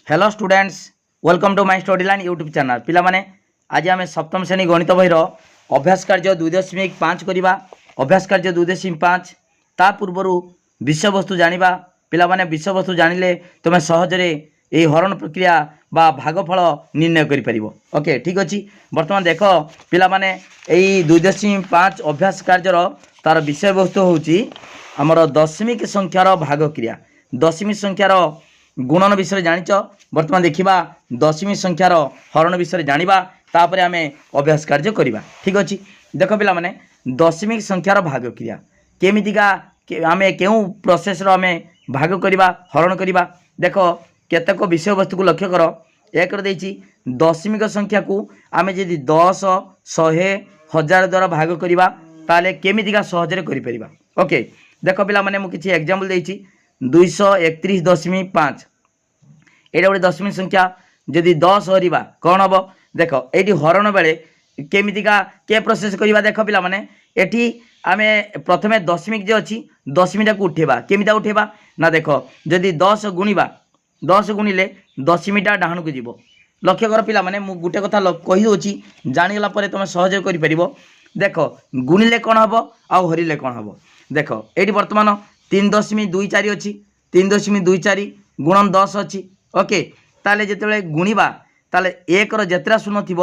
Hello students, welcome to my study line YouTube channel. पिला माने आज आम सप्तम श्रेणी गणित बहीर अभ्यास कार्य 2.5 करवा। अभ्यास कार्य 2.5 ता पूर्वर विषय वस्तु जाना। पिला माने विषय वस्तु जानिले तुम सहजरे ये हरण प्रक्रिया बा भागफल निर्णय कर। ओके ठीक अच्छे। बर्तमान देख पिला माने यही 2.5 अभ्यास कार्यर तार विषय वस्तु होची आमर दशमिक संख्यार भाग क्रिया। दशमिक संख्यार गुणन विषय जानिच। बर्तमान देखा दशमिक संख्यार हरण विषय जाना तापर आम अभ्यास कार्य करवा। ठीक अच्छे। देख पिला माने दशमिक संख्यार भाग क्रिया केमितिका आम क्यों प्रोसेस आम भाग करवा हरण करवा। देख केतक विषय वस्तु को लक्ष्य कर। एक दशमिक संख्या को आम जदि 10, 100, 1000 द्वारा भाग करवा ताले केमितिका सहजरे करिपरिबा। ओके देख पिला माने मु किछि एग्जांपल देछि 231.5 एटा गोटे दशमिक संख्या। जदि 10 हरिबा कौन हम देख ये हरण बेले केमितिका के प्रोसेस करवा। देख पिला माने एठी आमे प्रथमे दशमिक जे अच्छी दशमिटा को उठेबा। केमिता उठेबा ना देख जदि 10 गुणिबा 10 गुणिले दशमिटा डाहन को जीव। लक्ष्य कर पिला माने मु गुटे कथा कहि दोछि जानिगला परे तुम सहज करि परिबो। देख गुणिले कौन हम आउ हरिले कौन हम। देख ये बर्तमान 3.24 अच्छी 3.24 गुणन 10 अच्छी। ओके ताले जिते गुणिबा ताले एक जेतरा शून्य थी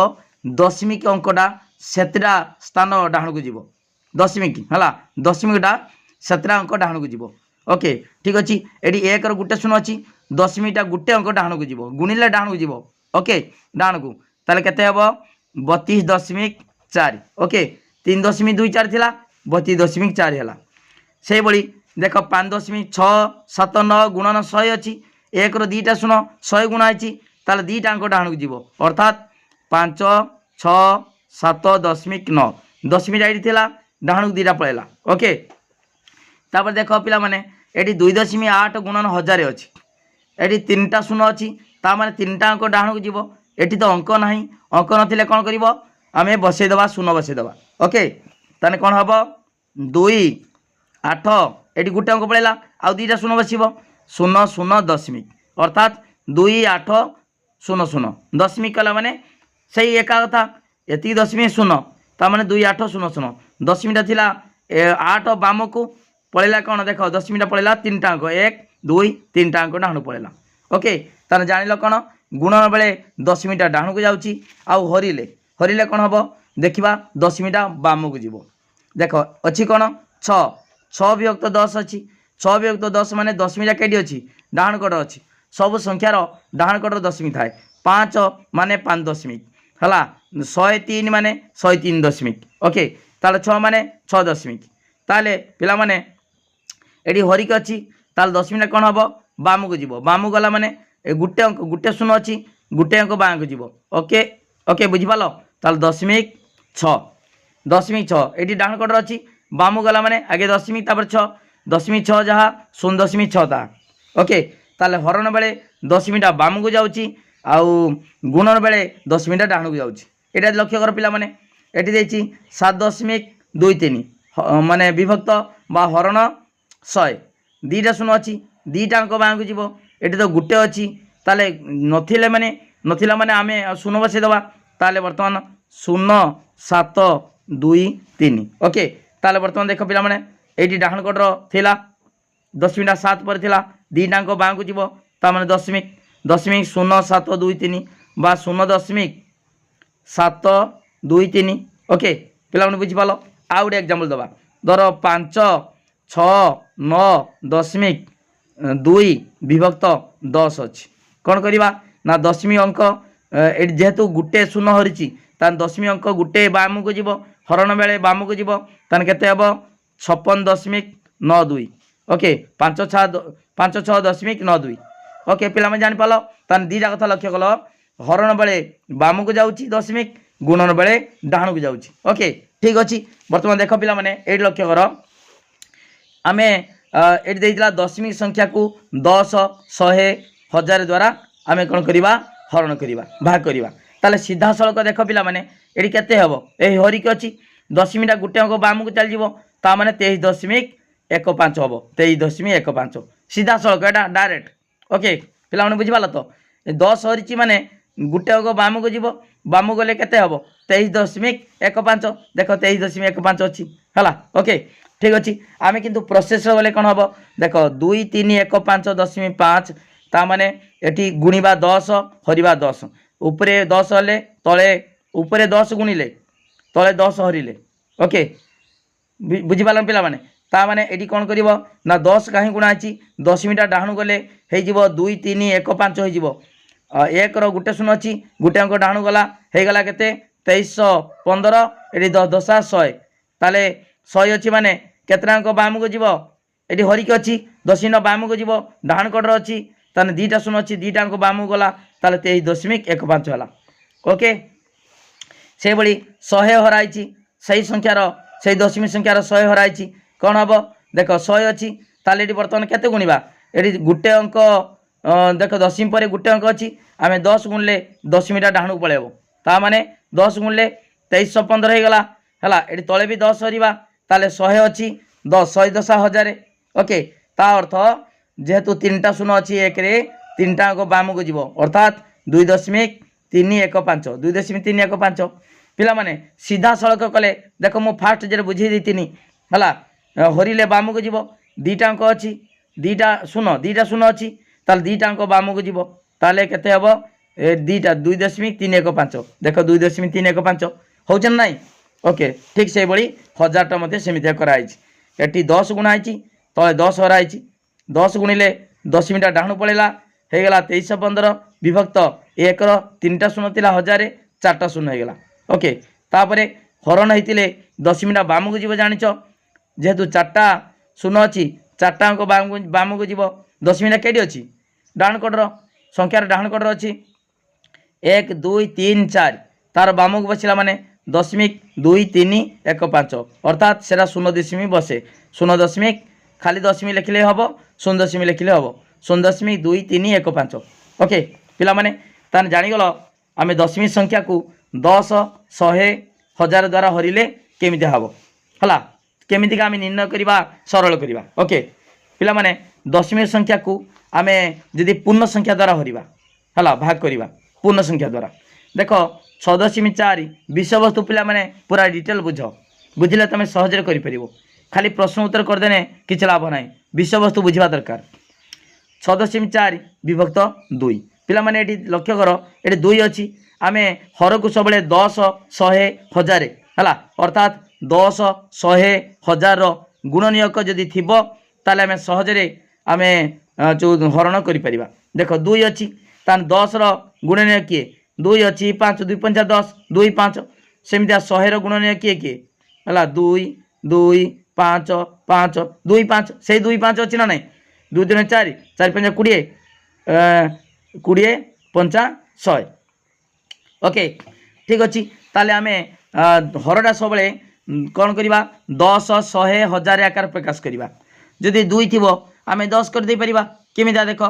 दशमिक अंकटा सेतरा स्थान डाहन को जीव। दशमिक है दशमिकटा सेतरा अंक डाहन को जीव। ओके ठीक अच्छे। ये एक गोटे शून्य अच्छी दशमिकटा गोटे अंक डाहन को जीव गुणिले डाहन को जीव। ओके डाहन को ताले केते हबो 32.4। ओके 3.24 थिला 32.4 है। से भली देख 5.679 गुणन 100 अच्छी एक दुईटा शून्य 100 गुणा है दुईटा अंक डाहन को जीव अर्थात 5, 6, 7.9 दशमिक ये डाहन को दुईटा पलैला। ओके तापर देख पिला माने ये 2.8 गुणन 1000 अच्छी ये 3टा शून्य अच्छी ताने 3टा अंक डाहन को जीव। ये तो अंक ना अंक नथिले कौन कर आम बसईदे शून्य बसईदे। ओके ताने कौन हम 2, 8 ये गोटे अंक पलैला आउ दुईटा शून्य बसब 0, 0 दशमिक अर्थात 2, 8, 0, 0 दशमिक कला माने सही एका कथा ये दशमिक शून्य ताने 2, 8, 0, 0 दशमिकटा थिला 8 बाम को पलैला कौन देख दशमिकटा पलैला 3टा अंक 1, 2, 3टा अंक डाहन पलैला। ओके ताने जानिल कौन गुणन बेले दशमिकटा डाहन को जाउची आउ हरिले हरिले कौन हम देखा दशमिकटा बाम को जीव। देख अच्छी कौन 6 विभक्त 10 अच्छी 6 विभक्त 10 माने दशमिकटा केडी अच्छी डाहन कट अच्छी सब संख्यार डाहन कटर दशमिक थाए 5 माने 5 दशमिक है 103 माने 103 दशमिक। ओके ताले 6 माने 6 दशमिक ताले पिला माने एडी हरिक अच्छी ताले दशमिकटा कौन हम बाम को जीव। बाम गला माने गुटे अंक गुटे शून्य अच्छी गुटे अंक बाम को जीव। ओके ओके बुझिपाल ताले दशमिक 6 ये डाहन कटर अच्छी बाम गला माने आगे दशमिक तापर 6 दशमिक 6 जहाँ 0.6 ता। ओके ताले हरण बेले दशमिकटा बाम को जाउची आउ गुणन बेले दशमिकटा डाहन को जाउची। एटा लक्ष्य कर पिला माने एटी देछि 7.23 माने विभक्त बा हरण 100 दुईटा शून्य अच्छी दुईटा अंक बाम को जीव। एटी तो गुटे अच्छी ताले नथिले माने नथिला माने आमे शून्य बसईदबा ताले वर्तमान 0, 7, 2, 3। ओके ताले वर्तमान देख पिला माने एटी डाहन कटर थिला दशमिकटा 7 पर थिला दुईटा अंक बाम को जीव ताने दशमिक 0, 7, 2, 3 बा 0.723। ओके पिला माने बुझिपाल। आउ गोटे एग्जांपल दबा धर 5, 6, 9 दशमिक 2 विभक्त 10 अच्छी कौन करवा ना दशमिक अंक जेहेतु गुटे शून्य हरी तान दशमिक अंक गुटे बाम को जीव हरण बेले बाम को जीव तान केते हबो 56.92। ओके 5, 6 दशमिक 92। ओके पिला में जान पाल तान दीटा कथा लक्ष्य कल हरण बेले बाम को जाउची दशमिक गुणन बेले डाहन को जाउची। ओके ठीक अच्छे। बर्तमान देख पिला माने ये लक्ष्य कर आमे ये देइतला दशमिक संख्या को 10, 100, 1000 द्वारा आमे कौन करवा हरण करवा भाग करवा ताले सीधा सड़क देख पिला माने ये केते हबो ए हरिक अच्छी दशमिकटा गुटे अंक बाम को चल जीवो ता माने 23.15 हम 23.15 सीधा सड़क एटा डायरेक्ट। ओके पिला माने बुझिपाल तो दस हरी माने गोटे अंक बाम को जीव बाम गले केते हम 23.15 देख 23.15 अच्छी है ओके ठीक अच्छे आम कितु प्रोसेस गले कौन हम देख 2.3.15.5 ता माने एटी गुणिबा 10 हरिबा 10 उपरे 10 हेले तले उपरे 10 गुणिले तले 10 हरिले ओके बुझीपार पिला माने ता माने एटी कौन कर ना 10 कहीं गुणाची 10टा डाणु गले हो 2 3 1 5 हो एक गोटे शून्य अच्छी गोटे अंक डाणु गला हो गला के 2315 ये 10 100 ताले 100 अच्छी माने केतना अंक बाम को जीव ये हरिक अच्छी 10 बाम को जीव डाण कटर अच्छी ताने 2टा शून्य अच्छी 2टा अंक बाम गला ताले 23.15 है ओके से भली 100 हराई सही संख्यार से दशमिक संख्यार 100 हराई कौन हम देख 100 अच्छी ताले ये बर्तमान केते गुणिबा ये गोटे अंक देख दशमी पर गोटे अंक अच्छी आम 10 गुणले दशमीटा डाणु पलैब ता माने 10 गुणले 2315 हो गला है ये तले भी 10 हरवा ताले 100 अच्छी 10 100 10 1000 ओके ता अर्थ जेहेतु 3टा शून्य अच्छी एक 3टा अंक बाम को जीव अर्थात 2.315 2.315 पिला माने सीधा सड़क कले देख मु फास्ट जे बुझे देती है हरिले बाम को जीव 2टा अंक अच्छी 2टा शून्य अच्छी ताले 2टा अंक बाम को जीव ताले केते हबो 2.315 देख 2.315 होचन नाई ओके ठीक से बड़ी 1000टा मते सेमिति कराई एटी 10 गुणा आइची तले 10 हराई 10 गुणिले दशमीटा डाणु पड़ेगा हो गला 2315 विभक्त 1 3टा शून्य थिला 1000 4टा शून्य हो गला ओके तापरे हरण होते दशमीटा बाम को जीव जानिच जेहेतु 4टा शून्य अच्छी 4टा अंक बाम को जीव दशमीटा केडी अच्छी डाण कटर संख्यार डाण कटर अच्छी 1 2 3 4 तार बाम को बसला माने 0.2315 अर्थात सेरा 0 बसे 0 खाली दशमी लिखले हम 0 लिखले हम 0.2315 ओके पिला माने तान जानीगल आम दशमी संख्या को 10 100 1000 द्वारा हरिले केमिति हम है केमिति आम निर्णय करवा सरल करवा ओके पिला माने दशमी संख्या को आम जदि पूर्ण संख्या द्वारा हरिबा है भाग करवा पूर्ण संख्या द्वारा देख 6.4 विषय वस्तु पिला माने पूरा डिटेल बुझिले तुम सहजरे कर खाली प्रश्न उत्तर करदेने किसी लाभ ना विषय वस्तु बुझा दरकार 6.4 विभक्त 2 पिला माने एटी लक्ष्य कर ये 2 अच्छी आम हर को सब 10 100 1000 है अर्थात 10 100 1000 गुणनीयक जदि थी ताले आम सहजरे आम जो हरण कर देख 2 अच्छी तान 10 गुणनीय किए 2 अच्छी 5 2 5 10 2 5 सेमती 100 गुणनीय किए किए है 2 2 5 5 2 5 से 2 5 अच्छी ना नहीं 2 3 4 4 5 20 20 5 100 ओके ठीक अच्छी ताले आम हरटा सब कौन करवा 10 100 1000 आकार प्रकाश करवा जदि 2 थी आम 10 कर दे परिबा केमिता देख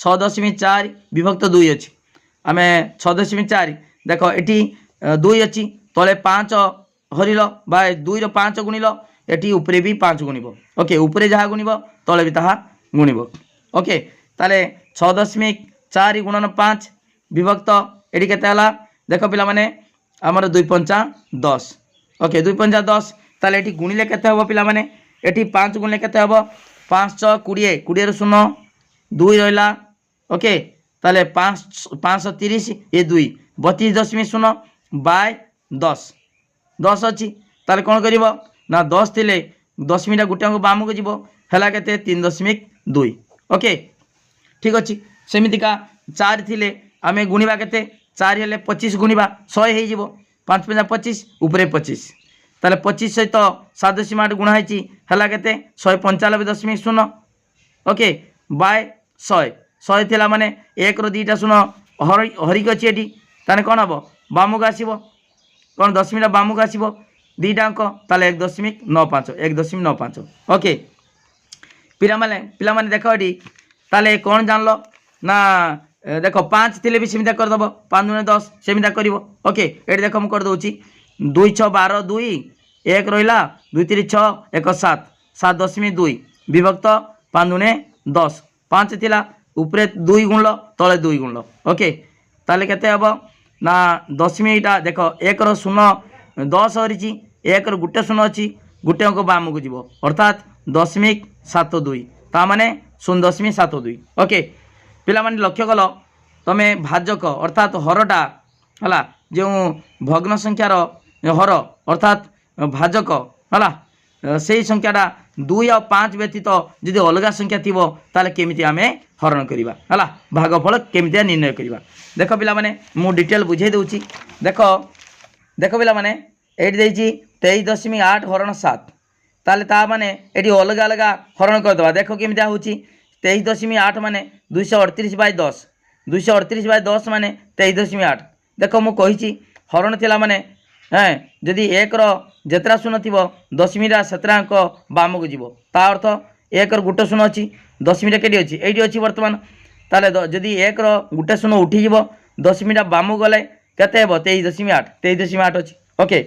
6.4 विभक्त 2 अच्छी आम 6.4 देख एटी 2 अच्छी तले 5 हरिल बा 2 रो 5 गुणिल एटी उपरे भी 5 गुणिब ओके उपरे जहाँ गुणिब तले भी ताहा गुणिब ओके ताले 6.4 गुणन 5 विभक्त एटी केते हला देख पिला माने हमर 2 5 10 ओके 2 5 10 ताले एटी गुणिले केते हबो पिला माने एटी 5 गुणिले केते हबो 5 6 20 20 रो 0 2 रहिला ओके ताले 530 ये 2 32.0 बाय 10 10 अच्छी ताले कौन कर ना 10 थिले दशमीटा गोटे अंक बाम को जीव है के 3.2 ओके ठीक अच्छे सेमितिका 4 थिले आम गुणवा के 4 हेले 25 गुणवा 100 हो 5 5 25 उपरे 25 ताले 25 सहित 7.8 गुणा है के 195.0 ओके बाय 100 100 थिला माने 1 रो 2टा शून्य हरिक अच्छी एटी ताने कौन हम बाम को आसब कौन दशमीटा बाम को आसब 2टा अंक ताले 1.95 1.95 ओके पिला माने देख ये ताले कौन जानल ना देख 5 थिले भी सेमिता करदेव 5 दुने 10 सेमिता कर ओके ये देख मुझे करदे 2 6 12 2 1 रहा 2 3 6 1 7 7.2 विभक्त 5 दुने 10 5 थिला উপরে 2 গুণল তলে 2 গুণল ওকে তাহলে কেতে হব না দশমিকটা দেখ 1 র শূন্য 10 হরিছি 1 র গোटे শূন্য অছি গোटे অঙ্ক বামକୁ যাব অর্থাৎ 0.72 তা মানে 0.72 ওকে পিলামানে লক্ষ্য কল তুমি ভাজক অর্থাৎ হরটা হলা যে ভগ্ন সংখ্যার হর অর্থাৎ ভাজক হলা সেই সংখ্যাটা 2 আর 5 ব্যতীত যদি অলগা সংখ্যা থিব তাহলে কেমিতি আমি হরণ করিবা হলা ভাগফল কেমিতি নির্ণয় করিবা দেখ পিলা মানে মু ডিটেল বুঝাই দেউছি দেখ পিলা মানে এইটি দেইছি 23.8 হরণ 7 তাহলে তা মানে এটি অলগা অলগা হরণ করদেবা দেখ কেমিতি হচ্ছে 23.8 মানে 238/10 238/10 মানে 23.8 দেখ মু কইছি হরণ थिला মানে হ্যাঁ যদি 1 র যেতরা শূন্য থিব দশমিটা সেতরা অঙ্ক বামକୁ যাব তা অর্থ 1 র গোटे শূন্য অছি দশমিটা কেটি অছি এইটি অছি বর্তমান তাহলে যদি 1 র গোटे শূন্য উঠি যাব দশমিটা বামକୁ গলে কেতে ହେବ 23.8 23.8 অছি ওকে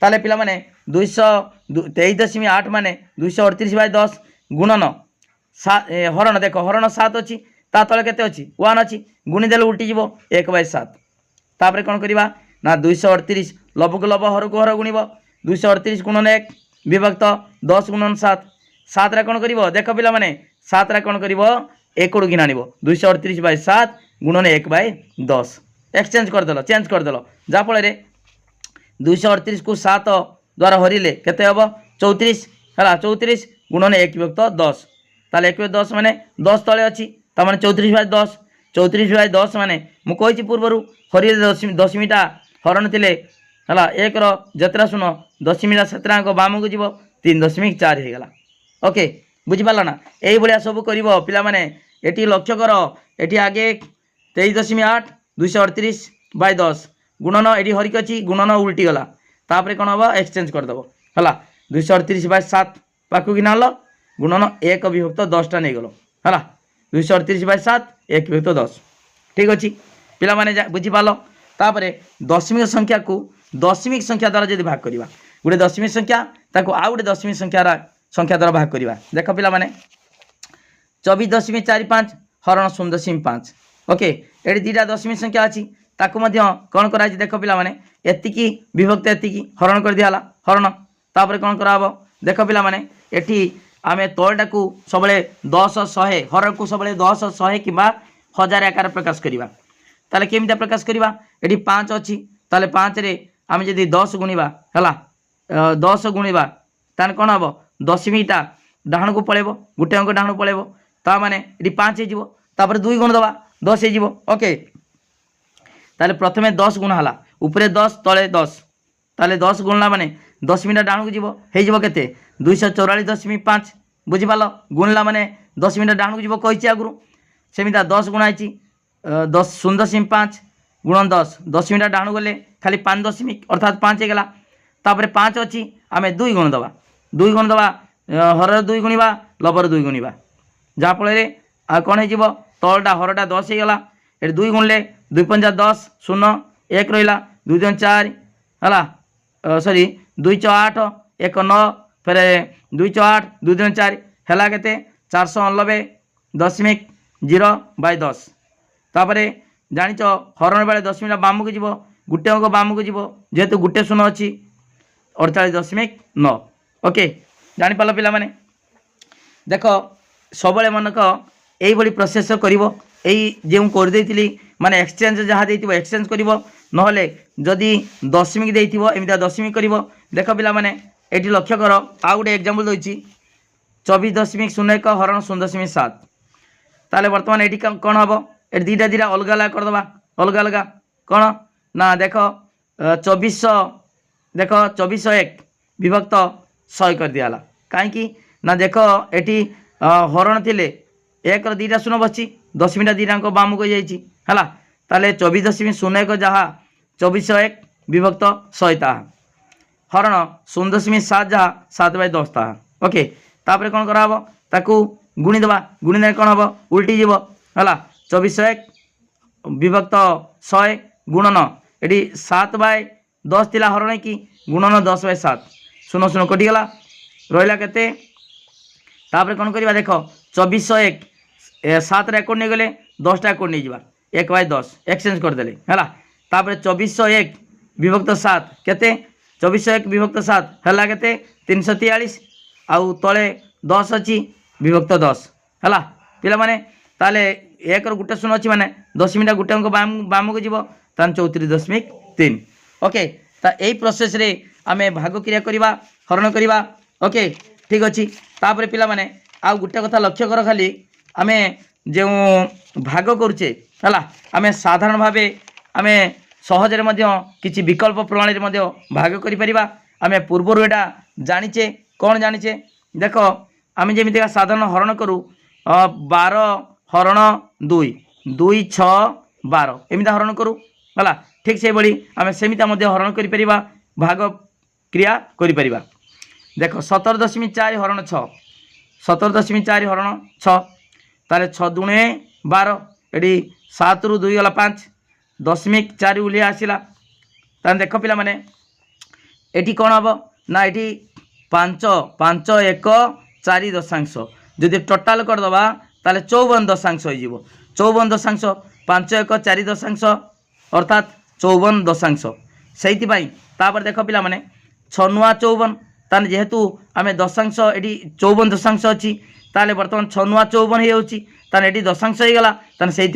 তাহলে পিলা মানে 23.8 মানে 238/10 গুণন হରଣ দেখ হରଣ 7 অছি তা তলে কেতে অছি 1 অছি গুণি দেলে উল্টি যাব 1/7 তারপরে কোণ করিবা না 238 লবକୁ লব হরକୁ হর গুণিব 238 গুণন 1 বিভক্ত 10 গুণন 7 7 রে কোণ করিব দেখ পিলা মানে 7 রে কোণ করিব 1 কোড় গিনা নিব 238/7 গুণন 1/10 एक्सचेंज करदेल चेंज करदेल जहाँफल 238 को 7 द्वारा हरिले केते हम 34 है 34 गुणन 1 विभक्त 10 ताले 1/10 माने 10 तले अच्छी ताने 34/10 34/10 माने मुझे पूर्वर हरिले दशमीटा हरण थे है 1 रतरा शून दशमीटा सेतरा अंक बाम को जीव 3.4 हो गला ओके बुझीपार ना ये सब कर पाने ये लक्ष्य कर ये आगे 23.8 238/10 गुणन ये हरिक अच्छी गुणन उल्टी गला तापर कौन हम एक्सचेंज करदेव है 238/7 पाखु कि नाल गुणन 1 विभक्त 10टा नहीं गल है 238/7 1 विभक्त 10 ठीक अच्छे पिला माने बुझीपाल तापर दशमिक संख्या को दशमिक संख्या द्वारा जब भाग करवा गोटे दशमिक संख्या ताको आउ गोटे दशमिक संख्या द्वारा भाग करवा देख पिला माने 24.45 हरण 0.5 ओके ये दुटा दशमिक संख्या अच्छी ताकू कौन कर देख पिला माने एतिकी विभक्त एतिकी हरण कर दिया हरण तापर कौन कराब देख पिला माने एठी आमे तलटा को सब 10 100 हर को सब 10 100 कि 1000 आकार प्रकाश करवा ताले केमिता प्रकाश करवा एठी 5 अच्छी ताले 5 रे आमे जदि 10 गुणिबा हला 10 गुणिबा ताने कौन हम दशमिकटा डाहण को पळेबो गोटे अंक डाहण पळेबो ता माने एठी 5 हो तापर 2 गुण दबा 10 हो ओके ताले प्रथमे 10 गुण हला ऊपर 10 तले 10 ताले 10 गुणला माने 10 मिनट डाणु को जीवो हे जीवो केते 244.5 बुझिपाल गुणला माने 10 मिनट डाणु को जीवो कहिछि आगुरु सेमिता 10 गुण आइछि 10 0.5 गुणन 10 मिनट डाणु गले खाली 5 दशमिक अर्थात 5 गला तापर 5 अछि आमे 2 गुण दबा हर 2 गुणिबा लबर 2 गुणिबा जा फल आ कोन हे जीवो तलटा हरटा 10 गला ए 2 गुणले 2 5 10 0 1 रहिला 2 2 4 हला सॉरी 2 6 8 1 9 फिर 2 6 8 2 2 4 है के 499.0/10 तापर जानिच हरण बेले दशमिक बाम को जीव गोटे अंक बाम को जीव जेहेतु गोटे शून्य अच्छी 48.9 ओके जापार पिला माने देख सब मनक यही प्रोसेस कर जो करदे माने एक्सचेंज जहाँ दे एक्सचेंज कर नहले जदि दशमिक दे एमती दशमिक कर देख पिला माने ये लक्ष्य कर आउ गोटे एग्जांपल दूसरी 24.01 हरण 0.7 ताले बर्तमान ये कौन हम ये दीटा दीटा अलग अलग करदे अलग अलग कौन ना देख 2400 देख 2401 विभक्त 100 कर दिया कहीं ना देख ये हरण थे 1 ର 2ଟା ଶୂନ ବସିଛି ଦଶମିଟା 2ଟା ଅଙ୍କ ବାମକୁ ଯାଇଛି ହେଲା ତାହେଲେ 24.01 ଯାହା 2401 ବିଭକ୍ତ 100 ତାହା ହରଣ 0.7 ଯାହା 7/10 ତାହା ଓକେ ତାପରେ କ'ଣ କରାହେବ ତାକୁ ଗୁଣି ଦେବା ଗୁଣି ଦେଲେ କ'ଣ ହେବ ଉଲ୍ଟି ଯିବ ହେଲା 2401 ବିଭକ୍ତ 100 ଗୁଣନ ଏଠି 7/10 ଥିଲା ହରଣ କି ଗୁଣନ 10/7 ଶୂନ ଶୂନ କଟିଗଲା ରହିଲା କେତେ तापर कौन करवा देख 2401 सात एकड़ नहीं गले 10टा एकड़ नहीं जावा 1/10 एक्सचेंज करदे है। तापर 2401 विभक्त 7 केते 2401 विभक्त 7 है केते 343 आउ तले 10 अच्छी विभक्त 10 है पिला माने ताले एक गोटे शून्य अच्छी माने 10 मिनट गोटे अंक बाम को जीव 34.3 ओके। ता यही प्रोसेस रे आमे भाग क्रिया करवा हरण करवा ओके ठीक अच्छी। तापर पिला माने आउ गोटे कथा लक्ष्य कर खाली आमे जो भाग करुचे है आमे साधारण भावे आमे सहजरे किसी विकल्प प्रणाली भाग करिपरिबा। आमे पूर्वर एटा जानिचे कौन जानिचे देख आमे जेमितिका साधारण हरण करू 12 हरण 2 2 6 12 एमिता हरण करू है ठीक से बड़ी आमे सेमिता हरण करिपरिबा भाग क्रिया करिपरिबा। देख 17.4 हरण 6 17.4 हरण 6 तारे 6 दुणे 12 एटी 7 रु 2 गला 5 .4 उलिया आसला ताने देख पिला माने एटी कौन हम ना ये 5 5 1 4 दशांश जदि टोटाल करदे ताले 54 दशांश हो 54 दशांश 5 1 4 दशांश अर्थात 54 दशांश से देख पिला माने 6 नुआ 54 ताने जेहेतु आम दशांश ये 54 दशांश अच्छी ताले बर्तमान 6 नुआ 54 हो ताने ये दशांश हो गला ताने से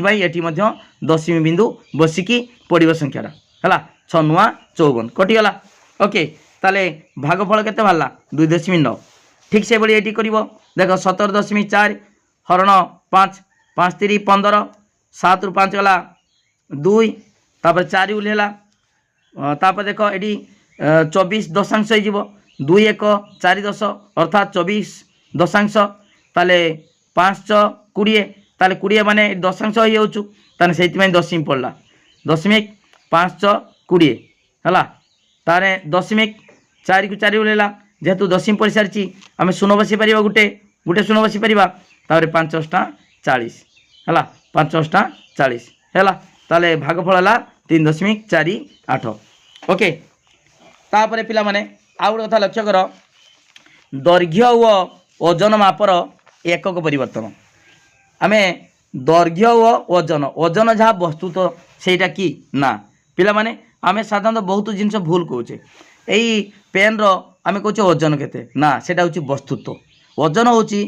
दशमी बिंदु बसिकी पड़ो संख्याटा है 6 नुआ 54 कटिगला ओके। ताले भागफल केते बाहरला 2.9 ठीक से बड़ी ये कर देख 17.4 हरण 5 5 3 15 7 रु 5 गला 2 तापर 4 उल्हेला तापर देख ये 24 दशांश हो 2 1 4 10 अर्थात 24 दशांश ताले 5 6 20 ताले 20 माने दशांश हो जाऊँ ताने से दशमी पड़ला दशमिक 5 6 20 है तारे दशमिक 4 को 4 उल्हेला जेहेतु दशमी पड़ सारी आम शून्य बसी पार गोटे गोटे शून्य बसी पार तापर 5 8 40 है 5 8 40 है ताले भागफल है 3.48 ओके। तापर पिला माने आउ गोटे कथा लक्ष्य कर दैर्घ्य व ओजन मापर एकक परिवर्तन आमे दैर्घ्य व ओजन ओजन जहाँ वस्तु तो सेटा कि ना पिला माने आमे साधारणतः बहुत जिनस भूल कौचे यही पेन आमे कौचे ओजन केते ना सेटा होची वस्तुत्व ओजन होची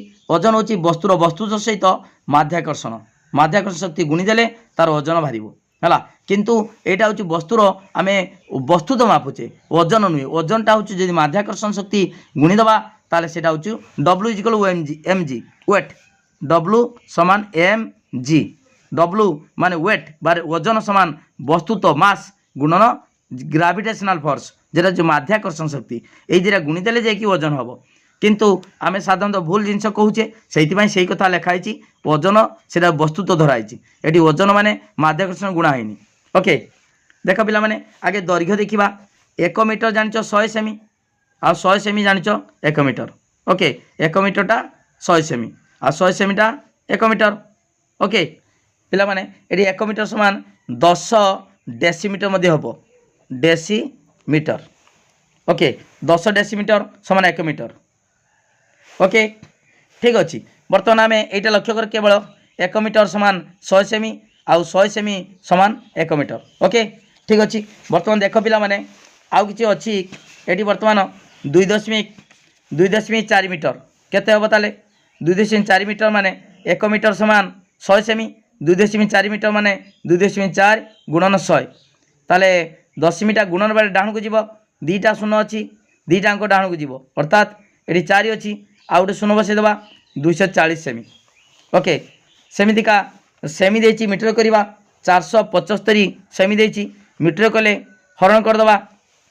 वस्तुर वस्तु सहित माध्याकर्षण शक्ति गुणीदेले तार ओजन बाहर है किंतु यहाँ हूँ वस्तुर आम वस्तुत्व मापुचे ओजन नुहे ओजनटा हूँ जब माध्याकर्षण शक्ति गुणीदबा ताले सेटा हूँ W = mg वेट W समान mg W माने वेट बारे ओजन समान वस्तुत्व मास गुणन ग्राविटेशनल फोर्स जेटा जो माध्याकर्षण शक्ति यही दुटा गुणीदेले जाकि ओजन हम किंतु आम साधारणतः भूल जिनस कहूचे से कथा लिखाई ओजन से वस्तुत्व धराई ये ओजन माने माध्याकर्षण गुणा है ओके। देख पिला माने आगे दैर्घ्य देखा 1 मीटर जानिच 100 सेमी आ 100 सेमी जानिच 1 मीटर ओके 1 मीटरटा 100 सेमी आ 100 सेमीटा 1 मीटर ओके पिला माने ये 1 मीटर समान 10 डेसीमीटर मध्य हम डेसीमीटर ओके 10 डेसीमीटर समान 1 मीटर ओके ठीक अच्छे। बर्तमान आम यहाँ लक्ष्य कर केवल 1 मीटर समान 100 सेमी आउ 100 सेमी समान 1 मीटर ओके ठीक अच्छे। बर्तमान देख पिला माने आउ किछि अच्छी ये बर्तमान 2.4 मीटर केते हम ताले 2.4 मीटर माने 1 मीटर समान 100 सेमी 2.4 मीटर माने 2.4 गुणन 100 ताले दशमीटा गुणन बेले डाण को जीव 2टा शून्य अच्छी 2टा अंक डाण को जीव अर्थात ये 4 अच्छी आउ गोटे शून्य बसईदे 240 सेमी ओके सेमितिका सेमी देची मीटर करवा 475 सेमी देची मीटर कले हरण करदे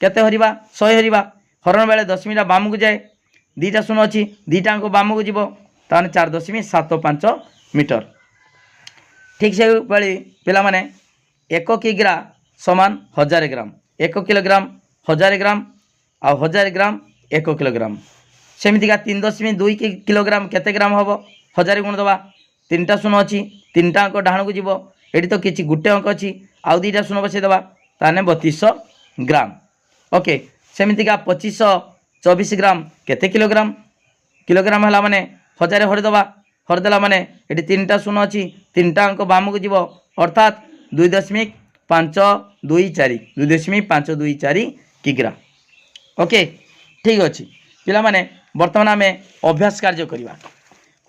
केते हरवा 100 हरवा हरण बेले दशमीटा बाम को जाए 2टा शून्य अच्छी 2टा अंक बाम को जीव ताने 4.75 मीटर ठीक से भाई पिला माने 1 किग्रा समान 1000 ग्राम 1 किलोग्राम 1000 ग्राम आ 1000 ग्राम 1 किलोग्राम सेमितिका 3.2 किलोग्राम केते ग्राम हम 1000 गुण दबा 3टा शून्य अच्छी 3टा अंक डाण को जीव ये तो किसी गोटे अंक अच्छी आउ 2टा शून्य बसईदे ताने 3200 ग्राम ओके सेमितिका 2524 ग्राम केते किलोग्राम किलोग्राम है माने 1000 हरिदबा हरदेला माने ये 3टा शून्य अच्छी 3टा अंक बाम को जीव अर्थात 2.524 2.524 किग्रा। ओके ठीक अच्छे पिला माने बर्तमान आम अभ्यास कार्य करवा।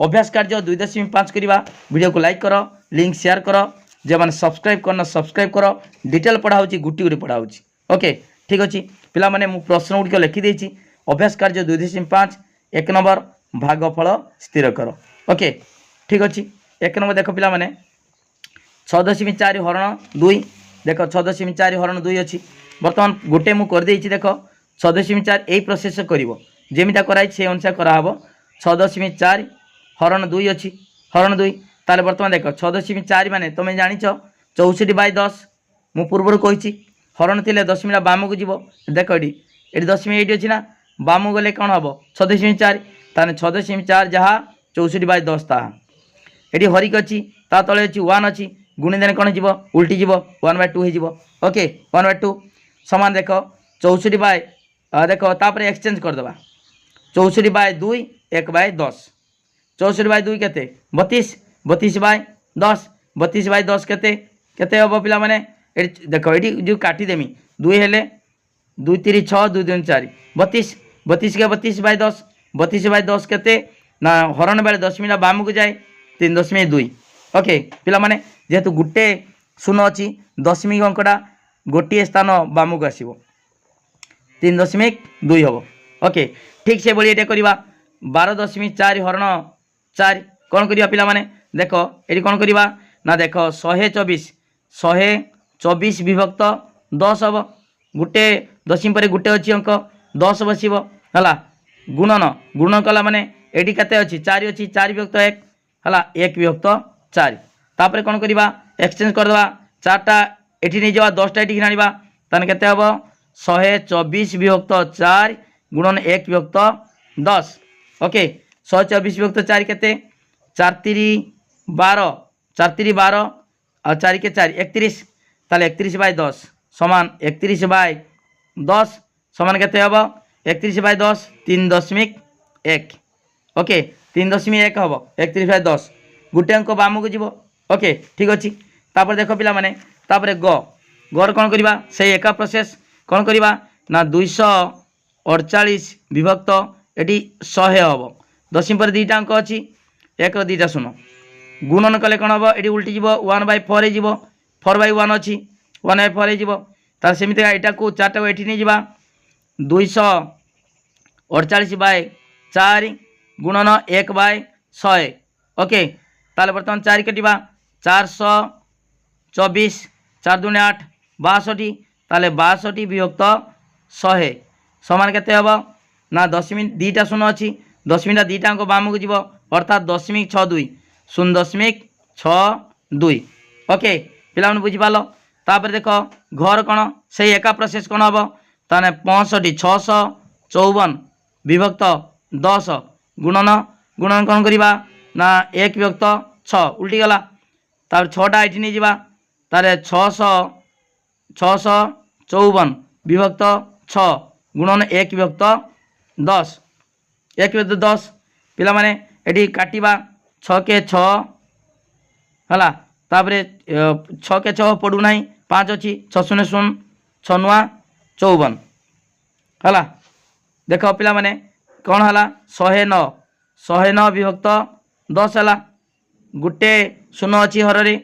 अभ्यास कार्य 2.5 करवा। वीडियो को लाइक कर, लिंक शेयर कर, जो मैंने सब्सक्राइब करना सब्सक्राइब कर। डिटेल पढ़ा होची गुटी गुटी पढ़ा होची। ओके ठीक अच्छे पिला माने मु प्रश्न गुड़िक लिखिदेची। अभ्यास कार्य 2.5 1 नंबर भागफल स्थिर कर। ओके ठीक अच्छे 1 नंबर देख पिला माने 6.4 हरण 2 देख 6.4 हरण 2 अच्छी। बर्तमान गोटे मु कर देछि देख 6.4 यही प्रोसेस करिवो जेमिता कराई से अनुसार कराहब। 6.4 हरण 2 अच्छी हरण 2 ताले बर्तमान देख 6.4 माने तुम जानिछ 64/10 मु पूर्व कही हरण थिले दशमिक बाम को जीव देख ये दशमिक ये अच्छी ना बाम गले कौन हम 6.4 ताने 6.4 जहाँ 64/10 ताहा ये हरिक अच्छी ता तले अच्छी 1 अच्छी गुणी देने कौन जीव उल्टी जीव 1/2 हो। ओके 1/2 समान देख 64 देख तापर एक्सचेंज करदे 64/2 1/10 64/2 केते 32 32/10 32/10 केते हम पिला माने देख ये जो काटिदेमी 2 हेले 2 3 6 2 2 4 32 32 के 32/10 32/10 केते ना हरण बेले दशमिक बाम को जाए 3.2। ओके पिला माने जेहेतु गुटे शून्य अच्छी दशमिक अंकटा गोटे स्थान बाम को आसो 3.2 हम। ओके ठीक से भाई ये करवा 12.4 हरण 4 कौन करवा पिला माने देख ये कौन करवा ना देख 124 विभक्त 10 हम गोटे दशमी पर गोटे अच्छी अंक 10 बसब है गुणन गुणन कला माने एटी केते अच्छी 4 अच्छी 4 विभक्त 1 है 1 विभक्त 4 तापर कौन करवा एक्सचेंज करदे 4टा एटी नहीं जावा 10टा एटी आना ताने केते हम 124 विभक्त 4 गुणन 1 विभक्त 10। ओके 124 विभक्त 4 केते 4 3 12 4 3 12 और 4 के 4 31 ताले 31/10 समान 31/10 समान केते हम 31/10 3.1। ओके 3.1 हम 31/10 गोटे अंक बाम को जीव। ओके ठीक अच्छे तापर देख पिला माने तापर गर कौन करवा से एका प्रोसेस कौन करवा ना 248 विभक्त ये 100 हम दशमी पर 2टा अंक अच्छी 1 2टा शून्य गुणन कले कौन हम ये उल्टी जीव 1/4 हो 4/1 अच्छी 1/4 हो तार सेमती यहाँ को 4टा को ये नहीं जावा 248/4 गुणन 1/100। ओके ताले बर्तमान 4 कटिवा 424 4 दूने 8 62 ताले 62 विभक्त 100 समान केते हम ना दशमिक 2टा शून्य अच्छी दशमिक 2टा अंक बाम को जीव अर्थात 0.62 0.62। ओके पिला बुझीपाल तापर देख घर कौन से एका प्रोसेस कौन हम ताने 65 654 विभक्त 10 गुणन गुणन कौन करवा ना 1 विभक्त 6 उल्टी गला तार 6टा ये नहीं जावा तारे 654 विभक्त 6 गुणन 1 विभक्त 10 1 विभक्त 10 पिला माने एटी काटिबा 6 के 6 है तापरे 6 के 6 पड़ू ना 5 अच्छी 6 0 0 6 नुआ 54 है देख पिला माने कौन है 109 विभक्त 10 है गोटे शून्य अच्छी हर है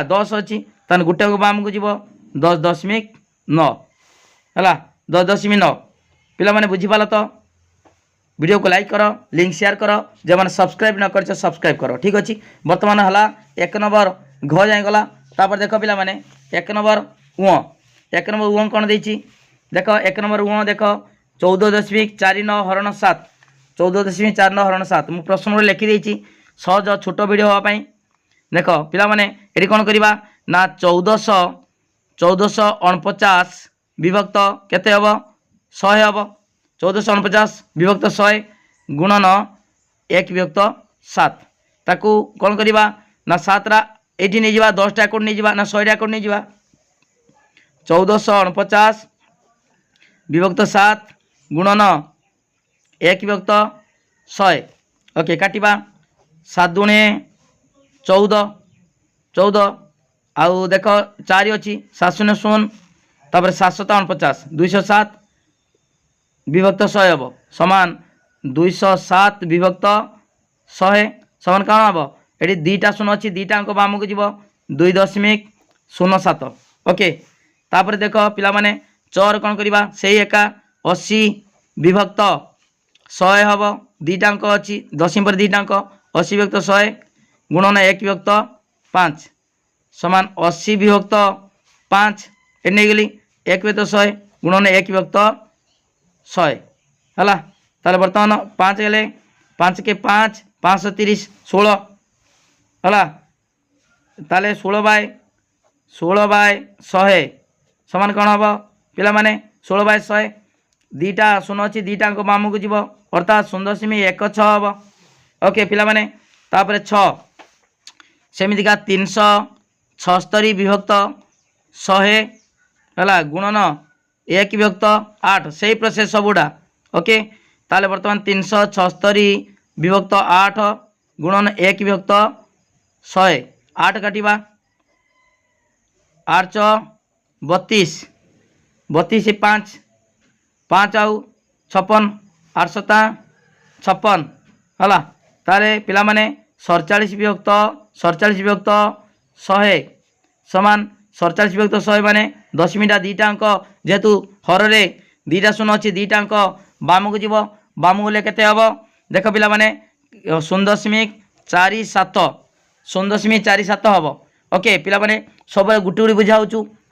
10 अच्छी तान गोटे को बाम को जीव 10.9 है 10.9 पिला माने बुझीपाल तो वीडियो को लाइक कर लिंक शेयर कर जो मैंने सब्सक्राइब न कर सब्सक्राइब कर ठीक अच्छे। बर्तमान है 1 नंबर घ जाए गला तापर देख पिला माने 1 नंबर उँ कौन देती देख 1 नंबर उँ देख 14.49 हरण 7 14.49 हरण 7 मु प्रश्न लिखिदेची सहज छोट वीडियो हाँपाई देख पिला माने ये कौन करवा ना 1449 विभक्त केते हम 100 हम 1449 विभक्त 100 गुणन 1 विभक्त 7 ताकू कौन करवा ना 7टा ये नहीं जावा 10टा एकोट नहीं जावा ना 100टा एकोट नहीं जावा 1449 विभक्त 7 गुणन 1 विभक्त 100। ओके काटिबा सात दुणे 14 14 आउ देख 4 अच्छी 7 शून्य 0 तापर 7 49 207 विभक्त 100 हम समान 207 विभक्त 100 समान कौन हम ये दीटा शून्य अच्छी दीटा अंक बाम को जीव 2.07 ओके तापर देख पिला माने चर कौन करवा से एका 80 विभक्त 100 हम दीटा अंक अच्छी दशमी पर दीटा अंक 80 विभक्त 100 गुणन 1 विभक्त 5 समान 80 विभक्त 5 ये नहीं गली 1 विभक्त 100 गुणन 1 विभक्त 100 है ताले बर्तमान 5 गले 5 के 5 530 16 है ताले 16 बाय 100 समान कौन हम पिला माने 16 बाय 100 दीटा शून्य अच्छी दीटा अंक बाम को जीव अर्थात 0.16 हम ओके पिला माने तापर 6 सेमितिका 376 विभक्त 100 है गुणन 1 विभक्त 8 से प्रोसेस सबुटा ओके ताले बर्तमान 376 विभक्त 8 गुणन 1 विभक्त 100 8 काटिबा 8 32 32 5 5 आउ 56 8 56 है ताले पिला माने 47 विभक्त 100 समान 47 विभक्त 100 माने दशमीटा दीटा अंक जेहेतु हरे दीटा शून्य अच्छी दीटा अंक बाम को जीव बाम गले केते हम देख पिला माने 0.47 0.47 हम ओके पिला माने सब गुटी गुटी बुझाऊँ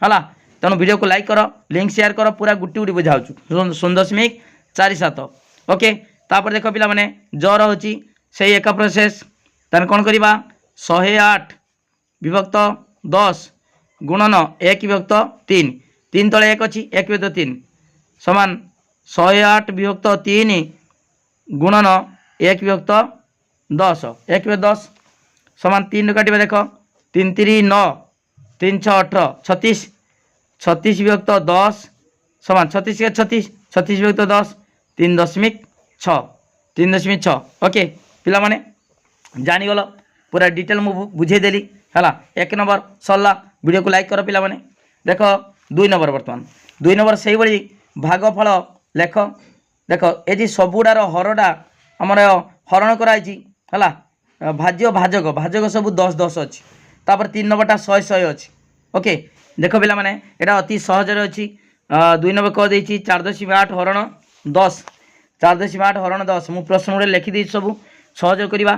है तेणु वीडियो को लाइक कर लिंक शेयर कर पूरा गुटी गुटी बुझाऊँ 0.47 ओके तापर देख पिला माने जर होची से एक प्रोसेस तेन कौन करवा 108 विभक्त 10 गुणन 1 विभक्त 3 3 तले 1 अच्छी 1 विभक्त 3 समान 108 विभक्त 3 गुणन 1 विभक्त 10 1 विभक्त 10 समान 3 काटिबा देख 3 3 9 3 6 18 36 36 विभक्त 10 समान 36 के 36 36 विभक्त 10 3.6 3.6 ओके पिला माने जानीगल पूरा डिटेल मु बुझेदेली है 1 नंबर सरला वीडियो को लाइक कर पिला माने देख 2 नंबर बर्तमान 2 नंबर से भाई भागफल लेख देख ये सबुडार हरटा आमर हरण कराई है भाज्य भाजक भाजक सब 10 10 अच्छी तापर 3 नंबरटा 100 100 अच्छी ओके देख पिला माने एटा अति सहजरे अच्छी 2 नंबर कह देछि 4.8 हरण 10 4.8 हरण 10 मु प्रश्न गुड़े लिखिदी सब सहज करवा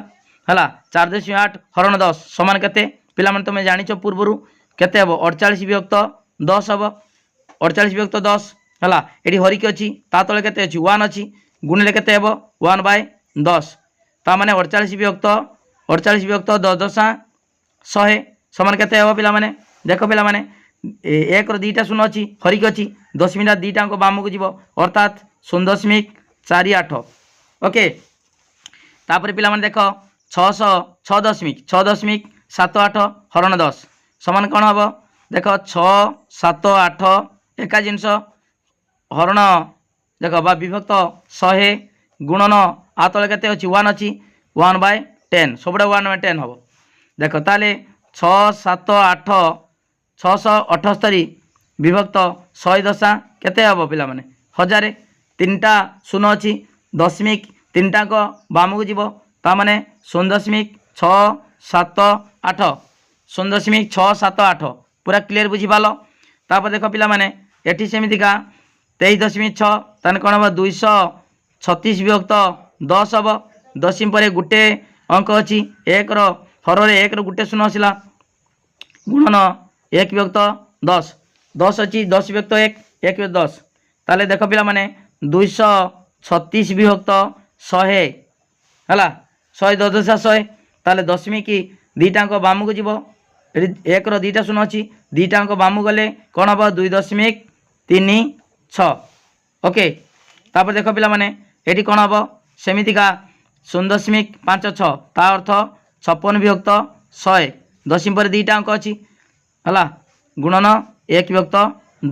है 4.8 हरण 10 समान केते पिला माने तुम जानिच पूर्व केते हम 48 विभक्त 10 हम 48 विभक्त 10 है ये हरिक अच्छी ता तले केते अच्छी 1 अच्छी गुणिले केते हम 1/10 ता माने 48 विभक्त 10 दशा 100 समान केते हम पिला माने देख पिला माने 1 रो 2टा शून्य अच्छी हरिक अच्छी दशमीटा 2टा अंक बाम को जीव अर्थात 0.48 ओके तापर पिला माने देख 6.78 हरण 10 समान कौन हम देख 6 7 8 एका जिनस हरण देख बा विभक्त 100 गुणन आ तले केते अच्छी 1 अच्छी 1/10 सबुड़ा 1/10 हम देख ताले 6 7 8 678 विभक्त 100 दशा केते हम पिला माने 1000 3टा शून्य अच्छी दशमिक 3टा को बाम को जीव ता माने 0.678 0.678 पूरा क्लीयर बुझीपाल तापर देख पिला माने एटी सेमितिका 23.6 ताने कौन हम 236 विभक्त 10 हम दशमी पर गोटे अंक अच्छी 1 रो हरे 1 रो गोटे शून्य आसला गुणन 1 विभक्त 10 10 अच्छी 10 विभक्त 1 1 विभक्त 10 ताले देख पिला माने 236 विभक्त 100 है 100 10 100 ताले दशमी की 2टा अंक बाम को जीव 1 रो 2टा शून्य अच्छी 2टा अंक बाम गले कौन हम 2.36 ओके तापर देख पिला माने एटी कौन हम सेमितिका 0.56 ता अर्थ 56 विभक्त 100 दशमी पर 2टा अंक अच्छी है गुणन 1 विभक्त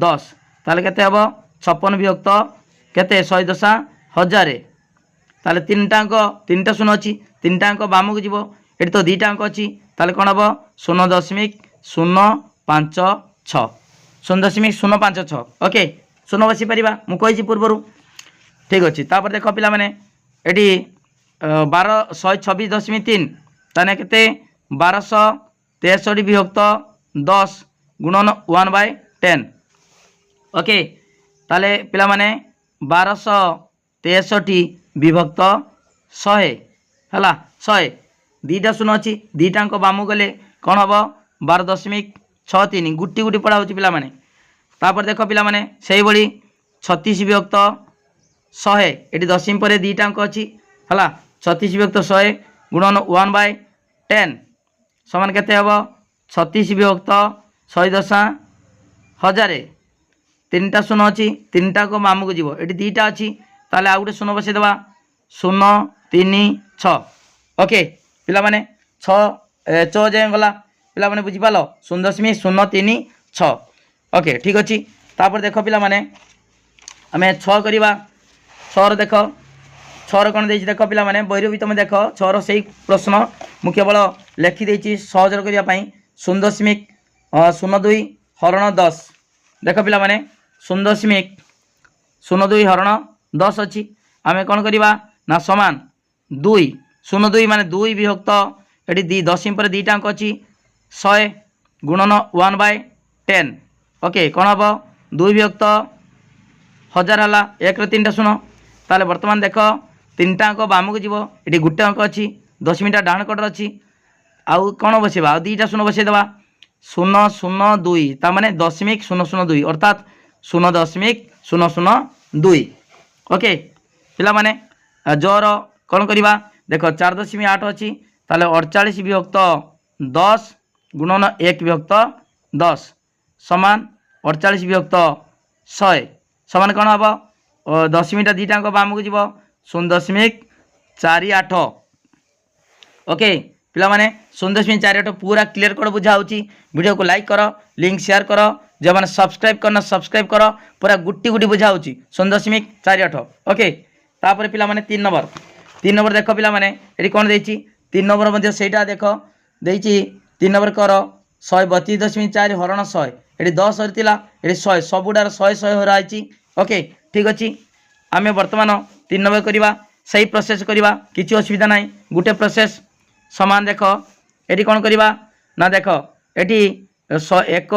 10 ताले केते हम 56 विभक्त केते 100 दशा 1000 ताले तीनटा अंक तीनटा शून्य अच्छी तीनटा अंक बाम को जीव ये तो दुईटा अंक अच्छी ताले कौन हम 0.056 0.056 ओके शून्य बसी पार मुझे पूर्वर ठीक अच्छे तापर देख पिला माने एटी 1226.3 ताने केते 1263 विभक्त 10 गुणन 1/10 ओके ताले पिला माने 1263 विभक्त 100 है 100 दुईटा शून्य अच्छी दुईटा अंक बाम गले कौन हम 12.63 गुटी गुटी पढ़ा होची पिला माने तापर देख पिला माने सेही बड़ी 36 विभक्त 100 ये दशमी पर दुईटा अंक अच्छी है 36 विभक्त 100 गुणन 1/10 समान केते हम 36 विभक्त 110,000 तीनटा शून्य अच्छी तीनटा को मामू को जीव ये दुईटा अच्छी ताले आ गोटे शून्य बसई देवा 036 ओके पिला माने 6 जाए गला पिला माने बुझिपाल 0.036 ओके ठीक अच्छी तापर देख पिला माने आम 6 करवा 6 देख 6 कौन दे देख पिला माने बहिर भी तुम देख 6 से प्रश्न मु केवल लिखिदे सहज करने 0.02 हरण 10 देख पिला माने 0.02 हरण 10 अच्छी आम कौन करवा ना समान 2 0.2 माने 2 विभक्त ये दशमी पर दुईटा अंक अच्छी 100 गुणन 1/10 ओके कौन हम 2 विभक्त 1000 है 1 3टा शून्य ताले बर्तमान देख तीनटा अंक बाम को जीव ये गोटे अंक अच्छी दशमीटा डाण कटर अच्छी आउ कौन बसवा आ दुईटा शून्य बसई देवा 0.02 ताने 0.002 अर्थात 0.002 ओके पिला माने जोर कौन करवा देख 4.8 अच्छी ताले 48 विभक्त 10 गुणन 1 विभक्त 10 समान 48 विभक्त 100 समान कौन हम दशमीटा दुईटा अंक बाम को जीव 0.48 ओके पिला माने 0.48 पूरा क्लियर कट बुझा वीडियो को लाइक कर लिंक शेयर कर जो मैंने सब्सक्राइब करना सब्सक्राइब कर पूरा गुटी गुटी बुझा 0.48 ओके तापर पिला माने 3 नंबर देख पिला माने ये कौन देती 3 नंबर मध्य सेटा देख देती 3 नंबर कर 132.4 हरण 100 ये 10 होता ये 100 सबुडार 100 होती ओके ठीक अच्छे आम बर्तमान 3 नंबर करवा सही प्रोसेस करवा किसी असुविधा ना गोटे प्रोसेस समान देख ये कौन करवा ना देख ये 1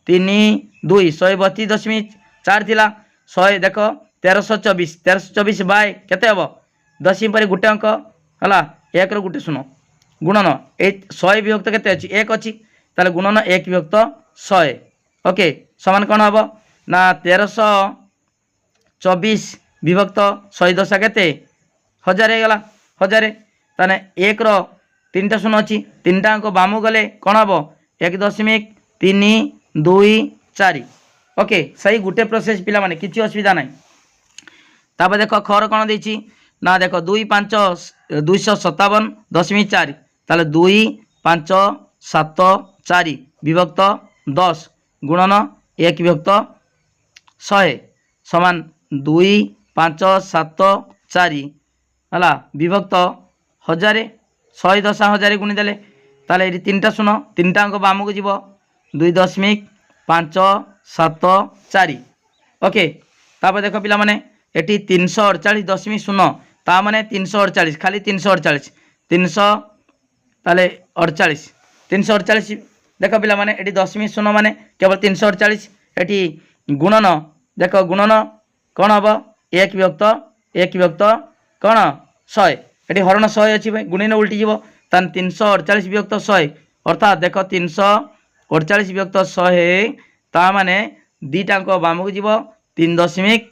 3 2 132.4 थिला 100 देख 1324 बाय केते हम दशमी पर गोटे अंक है 1 गोटे शून्य गुणन 100 विभक्त केते अच्छी 1 अच्छी ताले गुणन 1 विभक्त 100 ओके समान कौन हम ना 1324 विभक्त 110 केते 1000 गला 1000 ताने 1 रो 3टा शून्य अच्छी 3टा अंक बाम गले कौन हम 1.324 ओके सही गोटे प्रोसेस पिला माने किसी असुविधा ना तापर देख खर कौन देती ना देख 257.4 ताले 2574 विभक्त 10 गुणन 1 विभक्त 100 समान 2574 है विभक्त 1000 110,000 गुणीदे ताले ये 3टा शून्य 3टा अंक बाम को जीव 2.574 ओके तापर देख पिला माने एटी 348.0 ता माने 348 खाली 348 300 ताले 348 देख पिला माने एटी दशमी शून्य माने केवल 348 एटी गुणन देख गुणन कौन हम 1 विभक्त कौन 100 ये हरण 100 अच्छी गुणी ने उल्टी जीव तान 348 विभक्त 100 अर्थात देख 348 विभक्त 100 ता माने दुईटा अंक बाम को जीव 3 दशमिक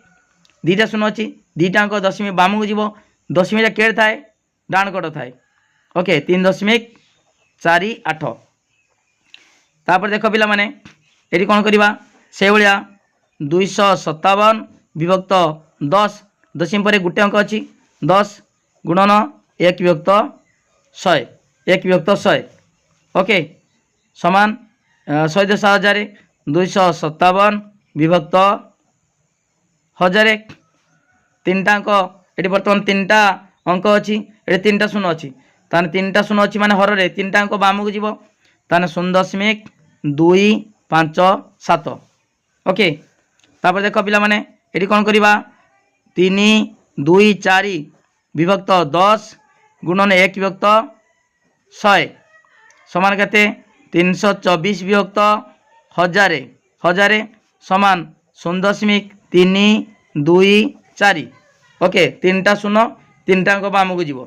दुईटा शून्य अच्छी दुईटा अंक दशमी बाम को जीव दशमीटा केड़ थाए डाण कट थाए ओके 3.48 तापर देख पिला माने ये कौन करवा से भाया 257 विभक्त 10 दशमी पर गोटे अंक अच्छी 10 गुणन 1 विभक्त 100 ओके समान 110,000 257 विभक्त 1000 3टा अंक ये बर्तमान 3टा अंक अच्छी ये 3टा शून्य अच्छी ताने 3टा शून्य अच्छी माने हर 3टा अंक बाम को जीव ताने 0.257 ओके। तापर देख पिला माने एटी कौन करवा 3 2 4 विभक्त 10 गुणन 1 विभक्त 100 समान केते 324 विभक्त 1000 1000 समान 0.324 ओके 3टा शून्य 3टा अंक बाम को जीव।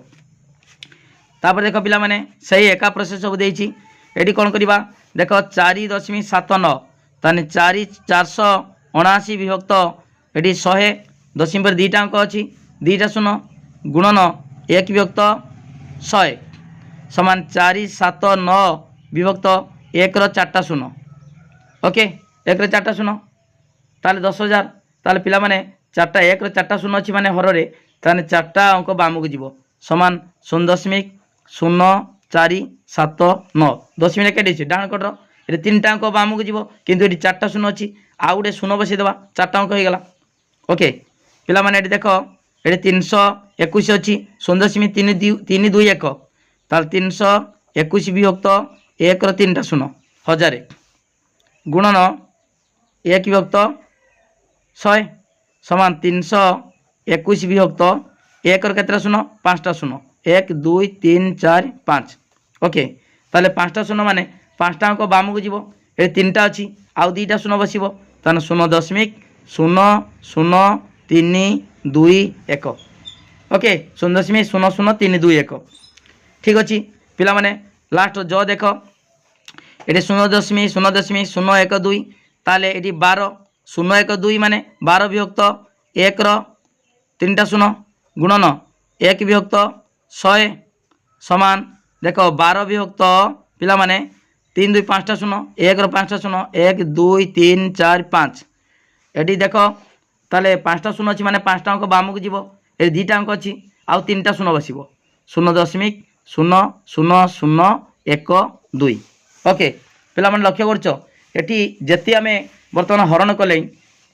तापर देख पिला माने सही एका प्रोसेस सब देछि एटी कौन करवा देख 4.79 ताने 479 विभक्त एटी 100 दशमी पर 2टा अंक अच्छी 2टा शून्य गुणन 1 विभक्त 100 समान 479 विभक्त 1 रो 4टा शून्य ओके 1 रो 4टा शून्य ताले 10,000 ताले पिला माने 4टा 1 रो 4टा शून्य अच्छी माने हर ताने 4टा अंक बाम को जीव समान 0.0479 दशमी के डाण कटर ये 3टा अंक बाम को जीव किंतु ये 4टा शून्य अच्छी आउ गोटे शून्य बसई देवा 4टा अंक हो गला ओके पिला माने ये देख ये 321 अच्छी 0.321 ताल 321 विभक्त 1 रो 3टा शून्य 1000 गुणन 1 विभक्त 100 समान 321 विभक्त 1 रो केतरा शून्य 5टा शून्य 1 2 3 4 5 ओके ताले 5टा शून्य माने 5टा अंक बाम को जीव ये 3टा अच्छी आउ 2टा शून्य बसब ताने 0.00321 ओके 0.00321 ठीक अच्छी पिला माने लास्ट जो देख ये 0.0.012 ताले ये 12 012 माने 12 विभक्त 1 रो 3टा शून्य गुणन 1 विभक्त 100 समान देख 12 विभक्त पिला माने 3 2 5टा शून्य 1 रो 5टा शून्य 1 2 3 4 5 एटी देख ताले 5टा शून्य अच्छी माने 5टा अंक बाम को जीव ये 2टा अंक अच्छी आउ 3टा शून्य बसब 0.00012 ओके पिला माने लक्ष्य करछ एटी जेति आमे वर्तमान हरण कले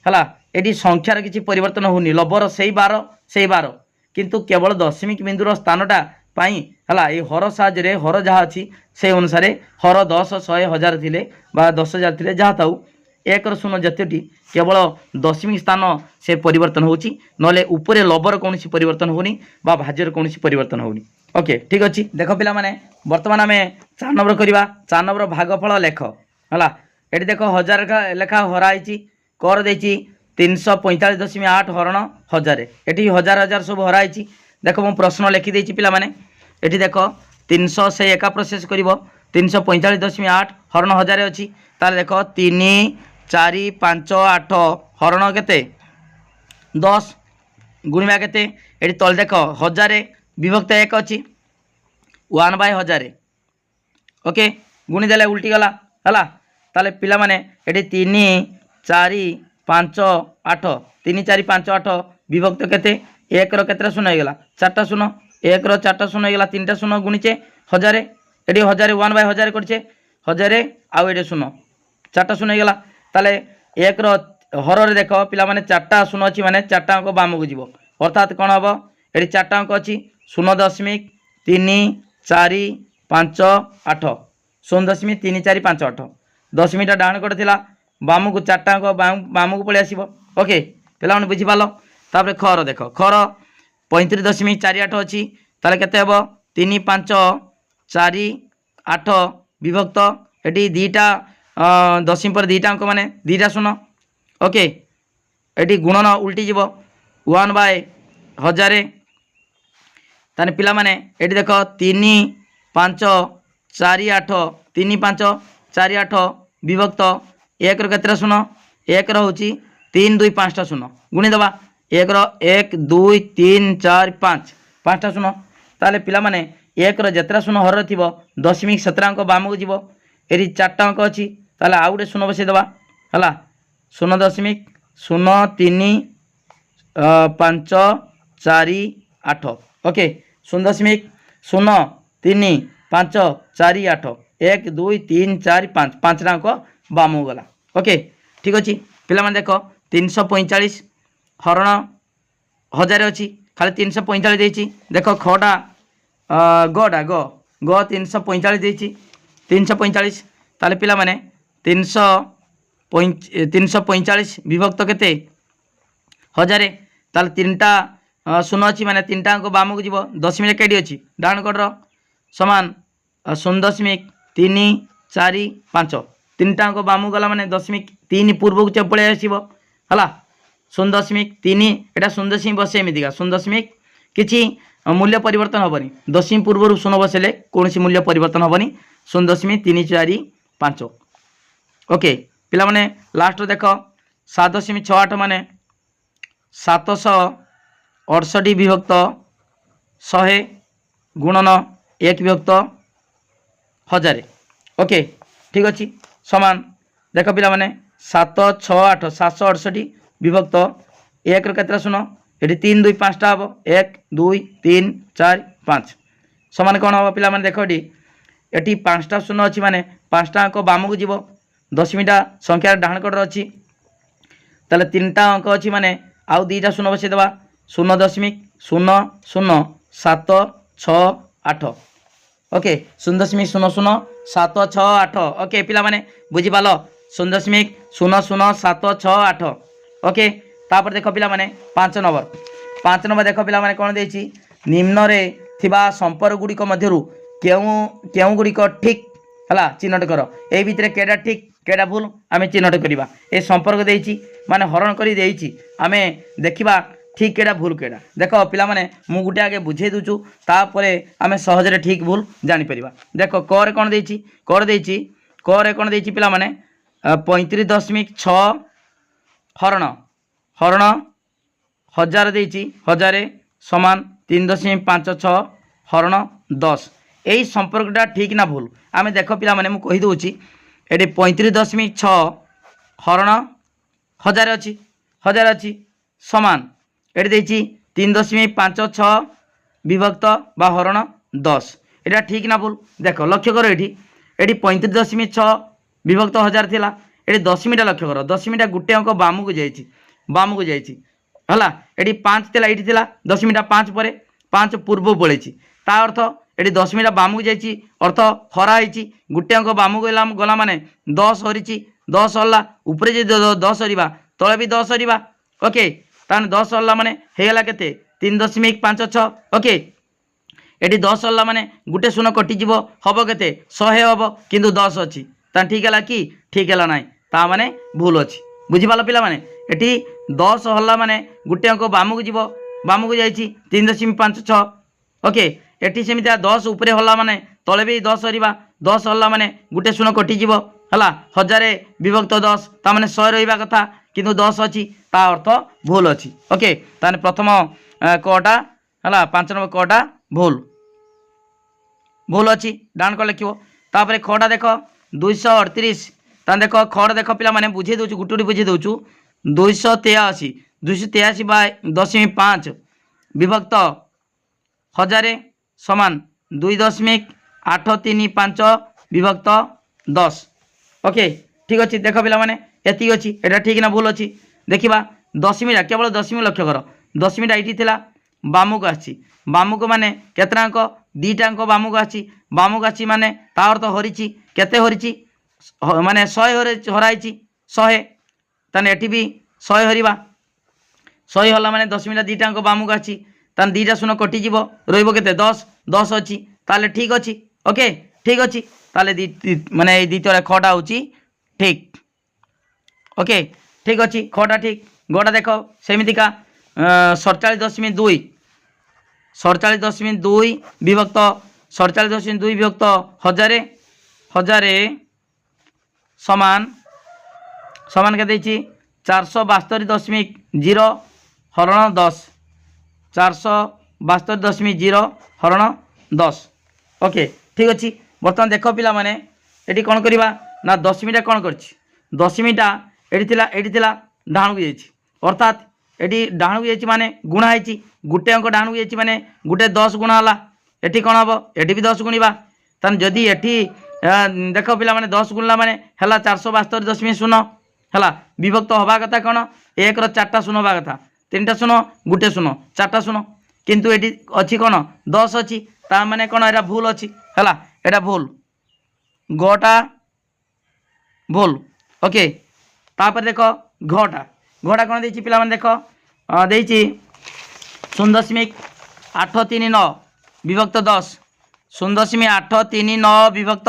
हला एटी संख्यार किसी परिवर्तन होनी लबर से 12 किंतु केवल दशमिक बिंदुर स्थानटा पाई हला ये हर साहाଯ୍य हर जहाँ अच्छी से अनुसार हर 10 100 1000 थिले बा 10,000 थिले जहाँ थाउ 1 रो शून्य जतिटी केवल दशमिक स्थान से परिवर्तन होची नले ऊपरे लबर कौन परिवर्तन होनी बा भाज्यर कौन परिवर्तन होनी ओके ठीक अच्छी देख पिला माने वर्तमान आम 4 नंबर करवा 4 नंबर भागफल लेख है ये देख 1000 लेखा हराई कर दे 345.8 हरण 1000 ये 1000 सब हराई देख मु प्रश्न लिखिदे पिला माने ये देख 300 से एका प्रोसेस कर 345.8 हरण 1000 अच्छी तार देख 3 4 5 8 हरण केते 10 गुणिबा केते ये तल देख 1000 विभक्त 1 अच्छी 1/1000 ओके गुणीदेले उल्टी गला है ताले पिला माने ये 3 4 5 8 3 4 5 8 विभक्त केते 1 रो केतरा शून्य होगला 4टा शून्य 1 रो 4टा शून्य होगला 3टा शून्य गुणीचे 1000 ये 1000 1/1000 करछे 1000 आउ ये शून्य 4टा शून्य होगला ताले 1 रो हर रे देख पिला माने 4टा शून्य अच्छी माने 4टा अंक बाम को जीव अर्थात कौन हम ये 4टा अंक अच्छी 0.3458 0.3458 दशमीटा डाण कट थिला बाम को 4टा अंक बाम को पलि आसीबो ओके पिला माने बुझी पालो तापर खर देख खर 35.48 अच्छी ताले केते हेबो 3 5 4 8 विभक्त एटी 2टा दशमी पर 2टा अंक माने 2टा शून्य ओके एटी गुणन उल्टी जीव 1/1000 ताने पिला माने एटी देख 3 5 4 8 3 5 4 8 विभक्त 1 रो केतरा शून्य 1 रो होची 3 2 5टा शून्य गुणी दबा 1 रो 1 2 3 4 5 5टा शून्य ताले पिला माने 1 रो जेतरा शून्य हर थिबो दशमिक 17 अंक बाम को जीव एरी 4टा अंक अच्छी ताले आउ गोटे शून्य बसई दबा हला 0.03548 ओके 0.03548 1 2 3 4 5 5टा अंक बाम हो गला ओके ठीक अच्छी पिला माने देख 345 हरण 1000 अच्छी खाली 345 देती देख खटा गटा ग ग 345 देती 345 ताले पिला माने 345 विभक्त केते 1000 ताले तीनटा शून्य अच्छी माने तीनटा अंक बाम को जीव दशमिक कई अच्छी डाण कटर समान 0.345 तीनटा अंक बाम गला माने 0.3 पूर्व को पलि आसो है 0.3 एटा 0 बसे एमतीका 0 किसी मूल्य परिवर्तन हेनी दशमी पूर्व 0 बसले कौन मूल्य परिवर्तन हेनी 0.345 ओके पिला माने लास्ट देख 7.68 माने 768 विभक्त 100 गुणन 1 विभक्त 1000 ओके ठीक अच्छे समान देख पिला माने 768 768 विभक्त 1 केतटा शून्य ये 3 2 5टा हम 1 2 3 4 5 समान कौन हम पिला माने देख ये 5टा शून्य अच्छी माने 5टा अंक बाम को जीव दशमीटा संख्यार डाण कटर अच्छी ताले 3टा अंक अच्छी माने आउ 2टा शून्य बसईदेवा 0.00768 ओके 0.00768 ओके पिला माने बुझी पाल 0.00768 ओके तापर देख पिला माने 5 नंबर देख पिला माने कौन देछि निम्न रे थिबा संपर्क गुड़िक मध्यरु केउ गुड़िक ठीक हला चिन्हट कर ए भितर केडा ठीक केडा भूल आमे चिन्हट करिबा ए संपर्क देछि माने हरण करी देछि आमे देखिबा ठीक केडा भूल केडा देख पिला माने मु गुटे आगे बुझे दूचु तापरे आमे सहजरे ठीक भूल जानि परिबा देख क रे कोन देछि क रे कोन देछि पिला माने 35.6 हरण 1000 देछि 1000 समान 3.56 हरण 10 यही संपर्कटा ठीक ना भूल आमे देख पिला माने मु कहि दोछि एटी 35.6 हरण 1000 अच्छी समान एटी देछि 3.56 विभक्त बा हरण 10 एटा ठीक ना भूल देख लक्ष्य कर एटी 35.6 विभक्त 1000 थिला एटी दशमीटा लक्ष्य कर दशमीटा गुटे अंक बाम को जाइछि हला एटी 5 थिला एटी थिला दशमीटा 5 परे 5 पूर्व पळेछि ता अर्थ एटी दशमीटा बाम को जाइछि अर्थ हरा होइछि गुटे अंक बाम को गला माने 10 हरिछि 10 हल्ला ऊपरे जे 10 हरिबा तळे भी 10 हरिबा ओके तान 10 हल्ला माने हेगला केते 3.56 ओके एटी 10 हल्ला माने गुटे शून्य कटि जीवो हबो केते 100 हबो किंतु 10 अछि तान ठीक हला कि ठीक हला नाही ता माने भूल अछि बुझि पालो पिला माने एटी 10 हल्ला माने गुटे अंक बाम को जीवो बाम को जाइछि 3.56 ओके एटी सेमिता 10 ऊपरे हल्ला माने तळे भी 10 हरिबा 10 हल्ला माने गुटे शून्य कटि जीवो हला 1000 विभक्त 10 ता माने 100 रहिबा कथा किंतु 10 अछि ता अर्थ भूल अछि ओके ताने प्रथम कटा हला 5 नंबर कटा भूल अछि डाण को लिखिबो तापरे खटा देख 238 ता देख खड देख पिला माने बुझे दोछु गुटुडी बुझे दोछु 283 बाय 0.5 विभक्त 1000 समान 2.835 विभक्त 10 ओके ठीक अच्छे देख पिला माने एति अच्छी एटा ठीक ना भूल अच्छी देखिबा दशमीटा केवल दशमी लक्ष्य कर दशमीटा ये थिला बाम को आछि बाम को माने केतना अंक 2टा अंक बाम को आछि माने ता अर्थ हरिछि केते हरिछि माने 100 हराइछि 100 ताने एठी भी 100 हरिबा 100 हल्ला माने दशमीटा 2टा अंक बाम को आछि तान 2टा शून्य कटि जीवो रहइबो केते 10 अछि ताले ठीक अछि ओके ठीक अछि ताले माने ए द्वितीय खटा होछि ठीक ओके ठीक अच्छी खटा ठीक गोटा देख सेमितिका 47.2 विभक्त 47.2 विभक्त 1000 समान के 472.0 हरण 10 472.0 हरण 10 ओके ठीक अच्छी बर्तमान देख पिला माने एटी कौन करवा ना दशमीटा कौन कर दशमीटा एटी थिला डाण को जाइछि अर्थात एटी डाण को जाइछि माने गुणा होइछि गुटे अंक डाण को जाइछि माने गुटे 10 गुणा हला एटी कोन हबो एटी भी 10 गुणिबा तन जदी एटी देख पिला माने 10 गुणला माने हला 472.0 हला विभक्त हवा कथा कोन 1 रो 4टा शून्य हवा कथा 3टा शून्य गुटे शून्य 4टा शून्य किंतु एटी अच्छी कौन 10 अच्छी ता माने कौन एटा भूल अच्छी है एटा भूल गटा भूल ओके तापर देख घटा घटा कौन देछि पिला माने देख देछि 0.839 विभक्त 10 0.839 विभक्त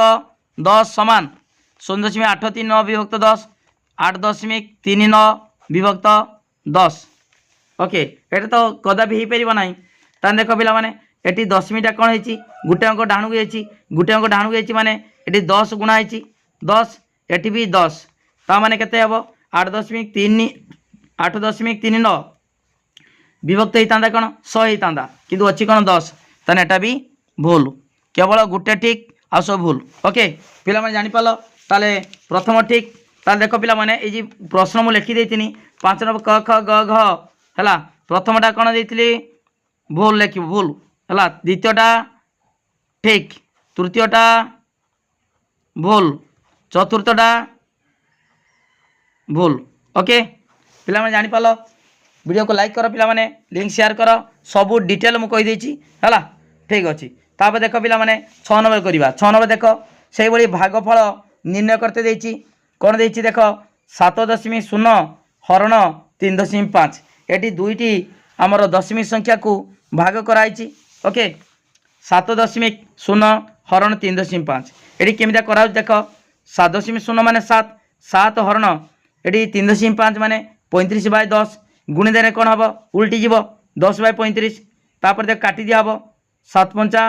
10 समान 0.839 विभक्त 10 8.39 विभक्त 10 ओके एटा तो कदापि हो पार ना तान देख पिला माने एटी दशमीटा कौन है गोटे अंक डाणु को गोटे अंक डाणु को माने एटी 10 गुणा है 10 एटी भी 10 ता माने केते हबो 8.39 विभक्त होता कौन 100 होता किंतु अच्छी कौन 10 ताने एटा भी भूल केवल गोटे ठीक आ सब भूल ओके पिला माने जानि पालो ताले प्रथम ठीक ताले देखो पिला माने ए जी प्रश्न मु लिखि देतिनी 5 नंबर क ख ग घ हला प्रथमटा कौन देइतिली भूल लिख भूल है द्वितीयटा ठीक तृतीयटा भूल चतुर्थटा भूल ओके पिला माने जानि पालो वीडियो को लाइक करो पिला माने लिंक शेयर करो सबू डिटेल मु कहि देछि हला ठीक अछि तापर देखो पिला माने 6 नंबर करिवा 6 नंबर देखो सेही बड़ी भागफल निर्णय करते देछि कोन देछि देखो 7.0 हरण 3.5 एटी दुईटी आमर दशमिक संख्या को भाग कराई ओके 7.0 हरण 3.5 एटी केमिता करा देख 7.0 माने 7 7 हरण एटी 3.5 माने 35/10 गुणी देने कौन हम उल्टी जीव 10/35 तापर देख काटी दिया हम 7 पंचा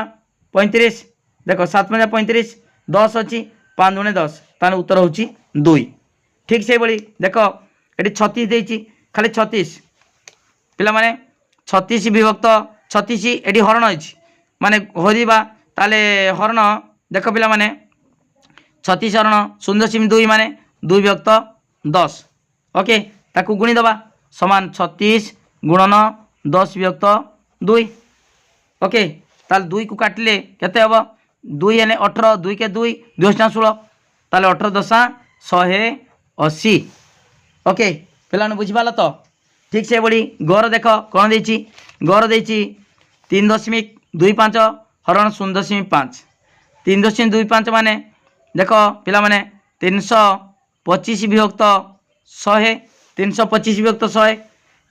35 देख 7 पंचा 35 10 अच्छी 5 गुणे 10 तार उत्तर हूँ 2 ठीक से भाई देख ये 36 देती खाली 36 पिला माने 36 विभक्त 36 ये हरण अच्छी माने हरिबा ताले हरण देख पिला माने 36 हरण 0.2 माने 2 विभक्त 10 ओके ताकू गुणी दबा समान 36 गुणन 10 विभक्त 2 ओके ताल 2 को काटिले केते हबो 2 हेने 18 2 के 2 16 ताले 18 दशा 180 ओके पिलाने बुझिपाल तो ठीक से बड़ी गौर देख कौन देछि गौर देछि 3.25 हरण 0.5 3.25 माने देख पिला माने 325 विभक्त 100 325 विभक्त 100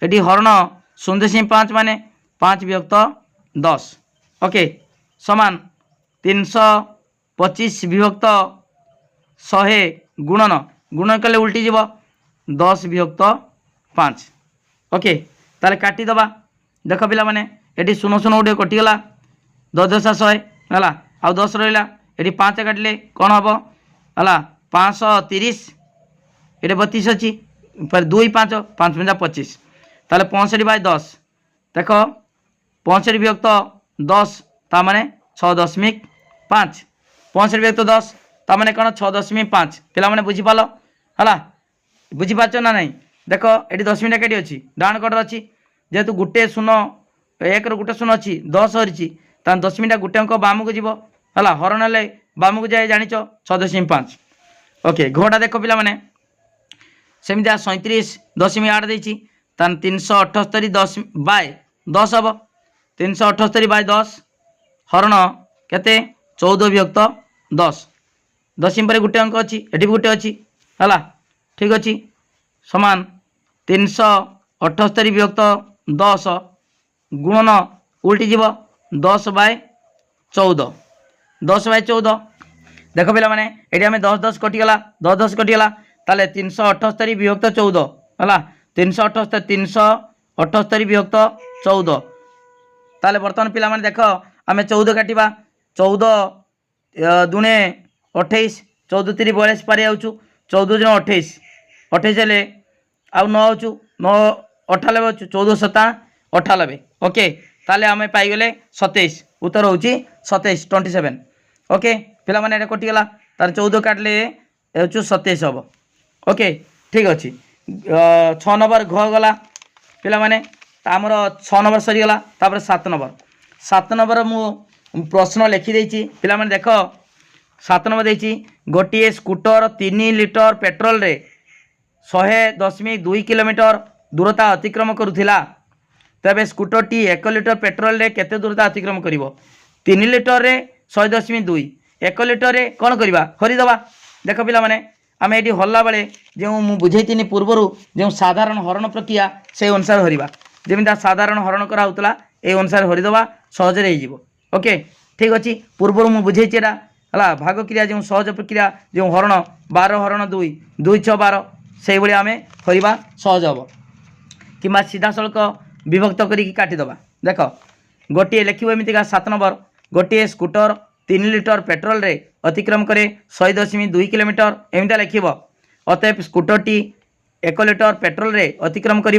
ये हरण 0.5 माने 5 विभक्त 10 ओके समान 325 विभक्त 100 गुणन गुणन कले उल्टी जीव 10 विभक्त 5 ओके ताले काटी दबा देख पिला माने ये 0 गोटे कटिगला 10 दशा 100 है आउ 10 रहा ये 5 काटिले कौन हम है 530 ये 32 अच्छी पर 2 5 5 5 25 ताले 65/10 देख 65 विभक्त 10 ता माने 6.5 65 विभक्त 10 ता माने कौन 6.5 पिला माने बुझी पालो हला बुझी पाचो ना नहीं देख ये दशमिटा केटी अच्छी डाण कटर अच्छी जेहेतु गोटे 0 1 गोटे 0 अच्छी 10 हरी तार दशमिटा गोटे अंक बाम को जीव है हरण हेले बाम को जाए जान 6.5 ओके घटा देख पिला माने सेमती 37.8 देती तान 378 10 हम 378/10 हरण केते 14 विभक्त 10 दशमी पर गोटे अंक अच्छी एटी भी गोटे अच्छी है ठीक अच्छी समान 378 विभक्त 10 गुणन उल्टी जीव 10/14 10/14 देख पिला माने ये आम 10 कटिगला 10 कटिगला ताले 378 विभक्त 14 है 378 विभक्त 14 ताले बर्तमान पिला माने देख आम 14 काटिबा 14 दुणे 28 14 3 42 पारि आउछु 14 दिन 28 28 हेले आउ 9 आउछु 9 98 आउछु 14 7 98 ओके ताले आम पाइगले 27 उत्तर हूँ 27 27 ओके पिला माने एटा कटिगला तार 14 काटले हूँ 27 हम ओके ठीक अच्छे 6 नंबर घ गला पिला माने आमर 6 नंबर सरीगला तापर 7 नंबर मु प्रश्न लिखिदेची पिला माने देख 7 नंबर देची गोटे स्कूटर 3 लिटर पेट्रोल रे 100.2 किलोमीटर दूरता अतिक्रम करुथिला तेबे स्कूटरटी 1 लिटर पेट्रोल रे केते दूरता अतिक्रम करिवो 3 लिटर रे 100.2 1 लिटर रे कौन करवा हरिदबा। देख पिला माने आम ये हल्ला बेले जो मुझे बुझे पूर्वर जो साधारण हरण प्रक्रिया से अनुसार हरवा जमी साधारण हरण कराला ये अनुसार हरिदबा सहजरे हो। ओके ठीक अच्छे पूर्वर मुझे बुझे है भाग क्रिया जो सहज प्रक्रिया जो हरण 12 हरण 2 2 6 12 से भाई आम हरवा सहज हम कि सीधा सड़क विभक्त काटिदबा। देख गोटे लिख एमतीका 7 नंबर गोटे स्कूटर 3 लिटर पेट्रोल रे अतिक्रम करे 100.2 किलोमीटर एमती लिख। अतएव स्कूटरटी 1 लिटर पेट्रोल रे अतिक्रम कर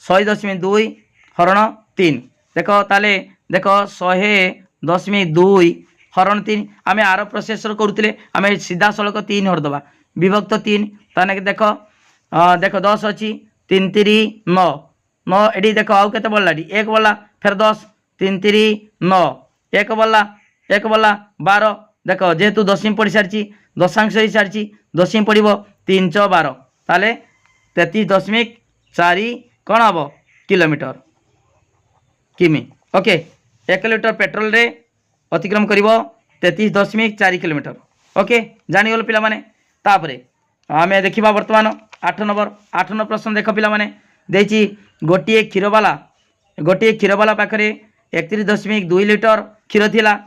100.2 हरण 3 देख ताले देख 100.2 हरण 3 आम आर प्रोसेस करुले आम सीधा सड़क 3 हरदबा विभक्त 3 ताने देख देख 10 अच्छी 3 3 9 9 एटी देख आउ के बढ़ला 1 बढ़ला फिर 10 3 3 9 1 बढ़ला 1 बढ़ला 12 देख जेहेतु दशमी पढ़ी सारी दशांश हो सारी दशमी पड़ो 3 6 12 ताले 33.4 कौन हम किलोमीटर किमी। ओके 1 लिटर पेट्रोल रे अतिक्रम कर 33.4 किलोमीटर। ओके जानीगल पिला माने तापरे आम देखा बर्तमान 8 नंबर प्रश्न देख पिला माने देछि गोटे क्षीरवाला पाखरे 31.2 लिटर क्षीर थिला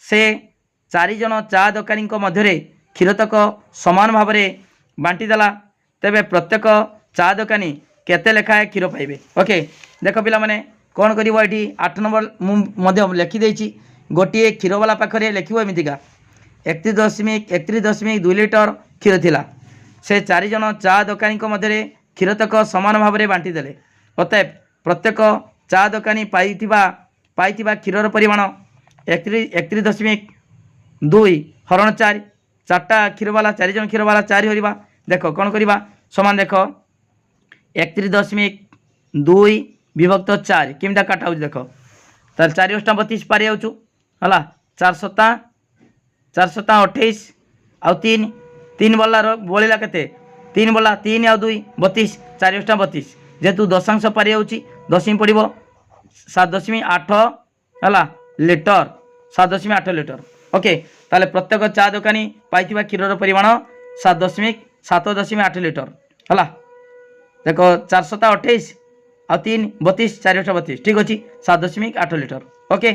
से 4 जन चा दोकानी मध्य क्षीरतक समान भाव में बांटी देला तेबे प्रत्येक चा दोकानी केते लेखाएं क्षीर पाइबे। ओके देख पिला माने कौन कर 8 नंबर मुझे लिखिदेछि गोटे क्षीरवाला पाखरे लिख एमतीका 31.2 लिटर क्षीर थिला से 4 जन चा दोकानी मध्य क्षीरतक समान भाव में बांटी देले अतएव प्रत्येक चा दोकानी पाइथिबा क्षीरर परिमाण 31.2 हरण 4 चार्टा क्षीरवाला 4 जन क्षीरवाला 4 हरवा देख कौन करवा समान देख 31.2 विभक्त 4 केमता काटा हो देख तार 4 अष्टा 32 पारि जाऊँ है 4 सता 28 आउ 3 बल्ला के 3 बल्ला 3 आउ 2 32 4 अष्टा 32 जेहेतु दशांश पारि जाऊँगी दशमी पड़ो 7.8 है लिटर 7.8 लिटर। ओके ताले प्रत्येक चा दोकानी पाइथिबा क्षीरर परिमाण 7.8 लिटर है देख 4 सता 28 आ 3 32 4 अष्टा 32 ठीक अच्छे 7.8 लिटर। ओके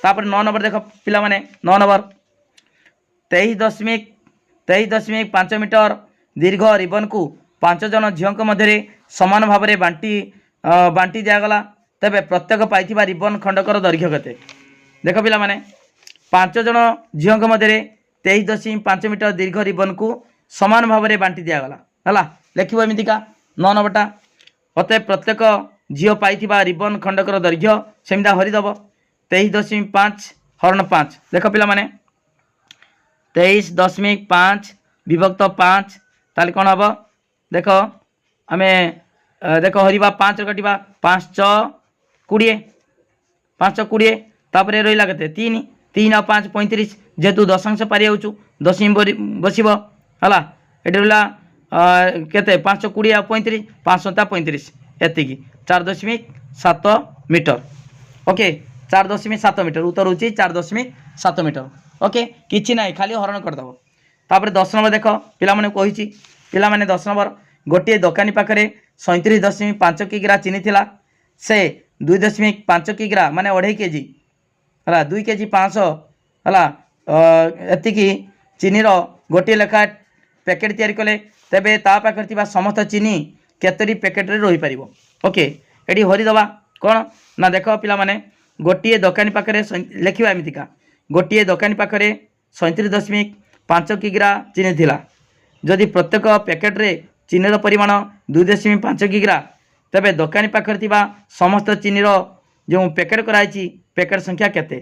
तापर 9 नंबर देख पिला माने 9 नंबर 23.5 मीटर दीर्घ रिबन को 5 जन झील मध्य समान भाव में बांटी दिगला तेबे प्रत्येक पाइथिबा रिबन खंडकर दैर्घ्य केते देख पिला माने 5 जन झील मध्य 23.5 मीटर दीर्घ रिबन को समान भाव में बांटी दिगला है लिख एमतीका 9 नंबरटा अतएव प्रत्येक झील पाइथिबा रिबन खंडकर दैर्घ्य सेमता हरिदब 23.5 हरण 5 देख पिला माने 23.5 विभक्त 5 ताले कौन हम देख आम देख हरवा 5 कटा 5 6 20 5 20 तापर रहा के 3 3 आ 5 35 जेहेतु दशांश पारि जाऊँ दशमी बस है ये रहा के 5 20 आ 35 5 7 35 एति 4.7 मीटर। ओके 4.7 मीटर उत्तर होची 4.7 मीटर। ओके किछि ना खाली हरण करदेव तापर 10 नंबर देख पिला माने कहिछि पिला माने 10 नंबर गोटे दोकानी पाखरे 37.5 किग्रा चीनी थिला से 2.5 किग्रा माने 2.5 केजी है 2 केजी 500 है एतिकी चीनीर गोटे लेखा पैकेट तैयारी कले तेबे ता पाखरे थिबा समस्त चीनी केतरी पैकेट रे रही पारिबो। ओके एटी हरिदबा कौन ना देख पिला माने गोटे दोकानी पाखरे लिखा एमतीका गोटे दोकानी पाखरे 37.5 किग्रा चीनी थिला जदि प्रत्येक पैकेट रे चीनीर परिमाण 2.5 किग्रा तेबे दोकानी पाखरे थिबा समस्त चीनीर जो पैकेट कराई पैकेट संख्या केते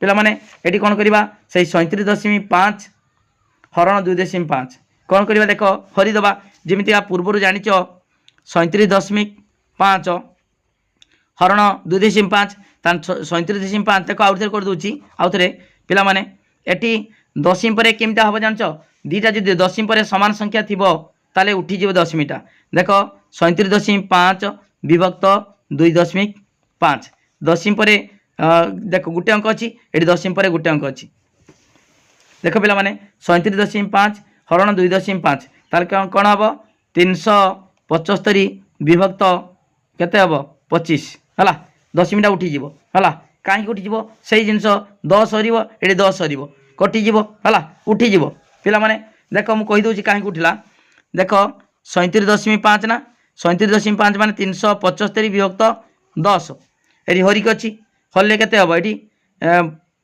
पिला माने एटी कौन करवा से 37.5 हरण 2.5 कौन करवा देख हरिदबा जमीती पूर्वर जानिच 37.5 हरण 2.5 37.5 देख आउ थे करदे आउ थे पिला माने एटी दशमी पर केमता हम जान दीटा जो दशमी पर सामान संख्या थी ताले उठीज दशमीटा देख 37.5 विभक्त 2.5 5 दशमी पर देख गोटे अंक अच्छी ये दशमी पर गोटे अंक अच्छी देख पिला माने 37.5 हरण 2.5 तार कौन हम 375 विभक्त केते हम 25 है दशमीटा उठीज है कहीं उठीज से जिनस 10 हर ये 10 हर कटिज है उठीज पिला माने देख मुझे कहीदे कहीं उठिला देख 37.5 ना 37.5 मान 375 विभक्त 10 ये हरिक अच्छी हरले के हम ये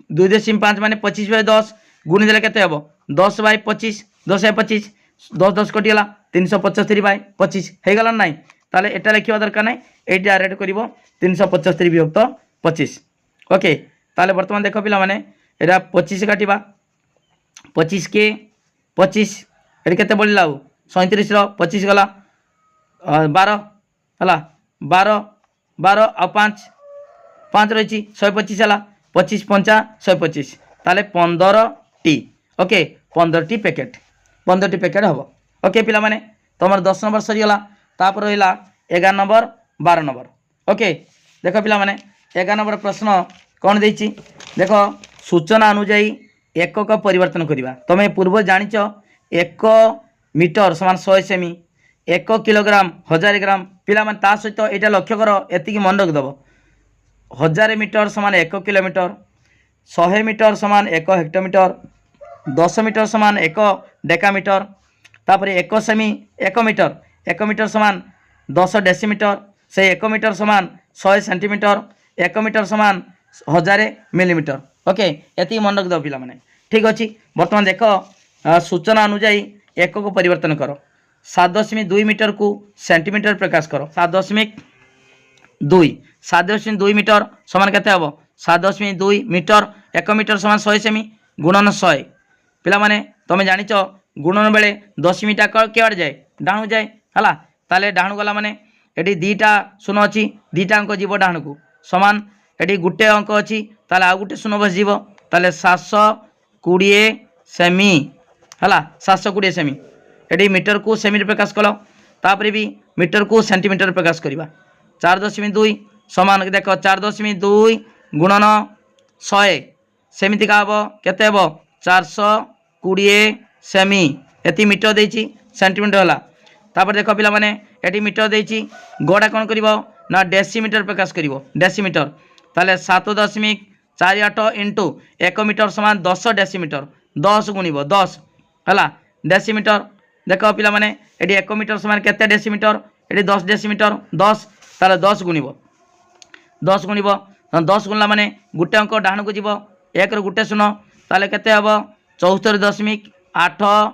2.5 मान 25/10 गुणिदेले के हम 10/25 10/25 10 कटिगला 375/25 हो गला ना ताले एटा लिखा दरकार ना ये डायरेक्ट कर 375 विभक्त 25 ओके ताले बर्तमान देख पिला माने एटा 25 काटिबा 25 के 25 ये केते बढ़ला 37 25 गला 12 है 12 12 आ 5 5 रही 125 है 25 5 125 ताले 15 ओके 15 पैकेट 15 पैकेट हम ओके पिला माने तुम 10 नंबर सरीगला तापर रहा 11 नंबर 12 नंबर ओके देख पिला माने 11 नंबर प्रश्न कौन देछि देख सूचना अनुजाई एकक परिवर्तन करवा तुम्हें पूर्व जानिच 1 मीटर समान 100 सेमी 1 किलोग्राम 1000 ग्राम पिला माने ता सहित यहाँ लक्ष्य कर एति मन रखिदेव 1000 मीटर समान 1 किलोमीटर 100 मीटर समान 1 हेक्टोमीटर 10 मीटर समान 1 डेकामीटर तापर 1 सेमी 1 मीटर समान 10 डेसीमीटर से 1 मीटर समान 100 सेंटीमीटर 1 मीटर समान 1000 मिलीमीटर ओके ये मन रखिदेव पिला माने ठीक अच्छे बर्तमान देख सूचना अनुजाई एकक परिवर्तन कर 7.2 मीटर को सेंटीमीटर प्रकाश कर 7.2 मीटर समान केते हम 7.2 मीटर 1 मीटर समान 100 सेमी गुणन 100 पिला माने तुम जानिच गुणन बेले दशमीटा केवड़ जाए डाणु जाए है ताले डाणु गला माने ये दीटा शून अच्छी दीटा अंक जीव डाणु को समान ये गोटे अंक अच्छी ताले आ गोटे शून बसज ताले 720 सेमी है 720 सेमी ये मीटर को सेमी प्रकाश कल तापर भी मीटर को सेंटीमीटर प्रकाश करवा 4.2 समान देख 4.2 गुणन 100 सेमती का हम केते हम 420 सेमी ये मीटर देछि सेंटीमीटर है तापर देख पिला माने ये मीटर देछि गड़ा कौन कर ना डेसीमीटर प्रकाश कर डेसीमीटर ताले 7.48 इंटू 1 मीटर समान 10 डेसीमीटर 10 गुणिब 10 है डेसीमीटर देख पिला माने ये 1 मीटर समान केते डेसीमीटर ये 10 डेसीमीटर 10 ताले 10 गुणिब 10 गुणला माने गोटे अंक डाण को जीव 1 गोटे शून ताले केते हम 74.8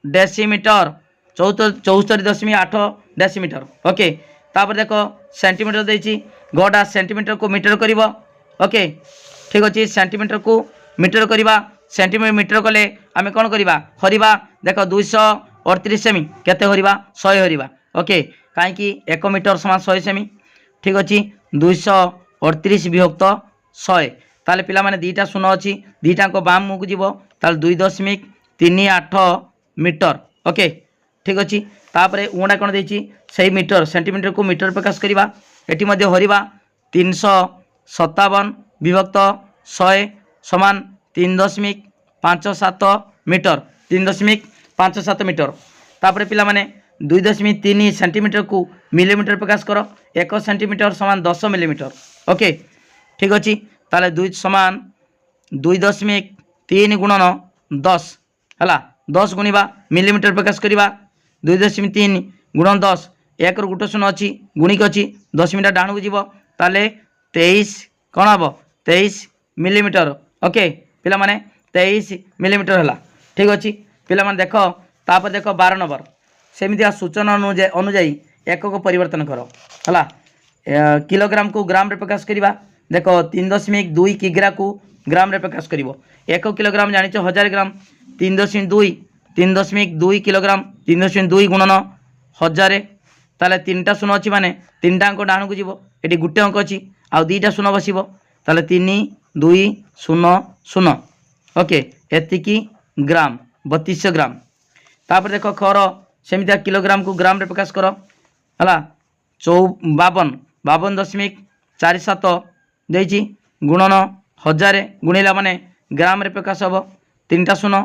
डेसीमीटर 74.8 डेसीमीटर ओके तापर देख सेंटीमीटर देछि गड़ा सेंटीमीटर को मीटर कर ओके ठीक अच्छे सेंटीमीटर को मीटर करवा सेंटीमीटर मीटर कले आम कौन करवा हरवा देख 238 सेमी केते हरवा 100 हरवा ओके कहीं 1 मीटर समान 100 सेमी ठीक अच्छे 238 विभक्त 100 ताले पिला माने दीटा शून अच्छी दीटा को बाम मुख जीव ताले 2.38 मीटर ओके ठीक अच्छे तापर उड़ा कौन देछि से मीटर सेंटीमीटर को मीटर प्रकाश करवा एटी मध्य हरवा 357 विभक्त 100 समान 3.57 मीटर 3.57 मीटर तापर पिला माने 2.3 सेंटीमीटर को मिलीमीटर प्रकाश कर 1 सेंटीमीटर समान 10 मिलीमीटर ओके ठीक अच्छे ताले 2 समान 2.3 गुणन 10 है 10 गुणिबा मिलीमीटर प्रकाश करवा 2.3 गुणन 10 1 गोटे शून अच्छी गुणिक अच्छी 10 मिनट डाण को जीव ताले 23 कौन हम 23 मिलीमीटर ओके पिला माने 23 मिलीमीटर है ठीक अच्छे पिला माने देख तापर देख 12 नंबर सेमितिया सूचना अनुजाई एकक परिवर्तन कर है किलोग्राम को ग्राम रे प्रकाश करवा देख 3.2 किग्रा को ग्राम रे प्रकाश कर 1 किलोग्राम जानिच 1000 ग्राम 3.2 किलोग्राम 3.2 गुणन 1000 ताले 3टा शून अच्छी माने 3टा अंक डाण को जीव ये गोटे अंक अच्छी आ 2टा शून बसब ताले 3 2 0 0 ओके एतिकी ग्राम 3200 ग्राम तापर देख खर सेमितिया किलोग्राम को ग्राम रे प्रकाश कर है 52.52 4 7 देछि गुणन 1000 गुणिला माने ग्राम रे प्रकाश हम 3टा शून्य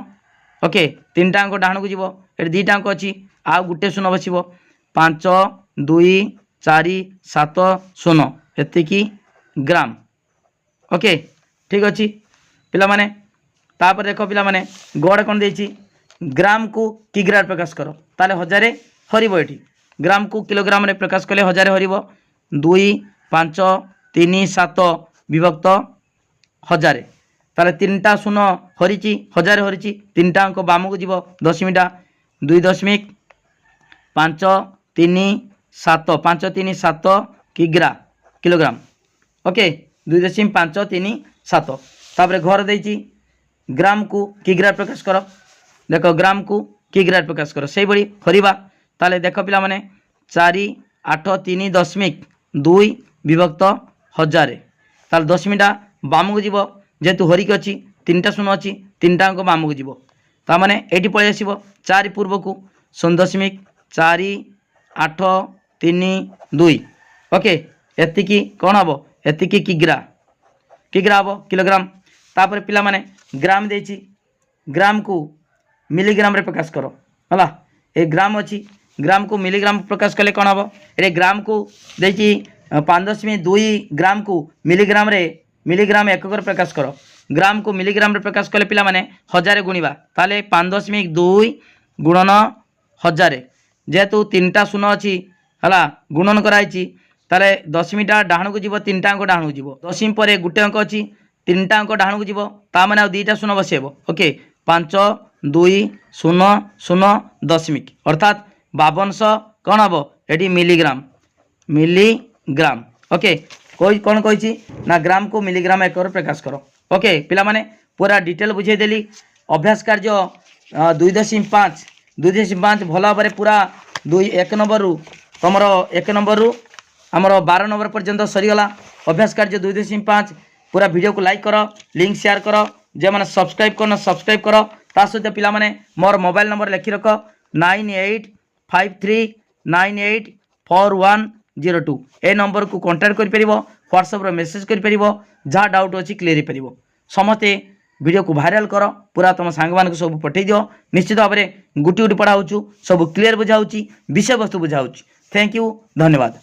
ओके 3टा अंक डाहण को जीव ये 2टा अंक अच्छी आउ गोटे शून्य बसब 5 2 4 7 शून्य एतिकी ग्राम ओके ठीक अच्छी पिला माने तापर देख पिला माने गड़ कौन देछि ग्राम को किग्रा प्रकाश कर ताले 1000 हरिब एठी ग्राम को किलोग्राम रे प्रकाश कले 1000 हरिब 2 5 3 7 विभक्त 1000 ताले 3टा शून्य हरिची 1000 हरिची 3टा अंक बाम को जीव दशमीटा 2.537 किग्रा किलोग्राम ओके 2.537 तापर घर देछि ग्राम को किग्रा प्रकाश कर देख ग्राम को किग्रा प्रकाश कर से बड़ी हरिबा ताले देख पिला माने 4 8 3 दशमिक 2 विभक्त 1000 ताले दशमीटा बाम को जीव जेतु हरिक अच्छी 3टा शून्य अच्छी 3टा अंक बाम को जीव ता माने एटी पळै आसीबो 4 पूर्व को 0.4 8 3 2 ओके एतिकी कोन हबो एतिकी किग्रा हम किलोग्राम तापर पिला माने ग्राम देछि ग्राम को मिलीग्राम रे प्रकाश करो हला ए ग्राम अच्छी ग्राम को मिलीग्राम प्रकाश कले कौन हम ये ग्राम को देछि 5.2 ग्राम को मिलीग्राम एकक रे प्रकाश करो ग्राम को मिलीग्राम रे प्रकाश कले पिला माने 1000 गुणिबा ताले 5.2 गुणन 1000 जेहेतु 3टा शून्य अच्छी हला गुणन कराइछि ताले दशमीटा डाहण को जीव 3टा अंक डाहण को जीव दशमी पर गुटे अंक अच्छी 3टा अंक डाहण को जीव ता माने 2टा शून्य बसेबो ओके 5 2 0 0 दशमिक अर्थात 5200 कौन हम ये मिलीग्राम ओके कोई कौन कही ना ग्राम को मिलीग्राम एक प्रकाश करो ओके पिला माने पूरा डिटेल बुझेदेली अभ्यास कार्य 2.5 भल भाव पूरा 1 नंबर रु तुम 1 नंबर रु आमर 12 नंबर पर्यंत सरीगला अभ्यास कार्य 2.5 पूरा वीडियो को लाइक कर लिंक शेयर कर जे मैंने सब्सक्राइब करना सब्सक्राइब कर ता सहित पिला माने मोर मोबाइल नंबर लिखि रख 9853984102 ए नंबर को कांटेक्ट कर परिबो व्हाट्सएप रे मेसेज कर परिबो जहाँ डाउट अच्छी क्लियर हो परिबो समस्ते वीडियो को वायरल कर पूरा तुम सांग मान सब पठे दियो निश्चित भाव में गुटी गुटी पढ़ाऊँ सब क्लियर बुझाऊँ विषय वस्तु बुझाऊँ थैंक यू धन्यवाद।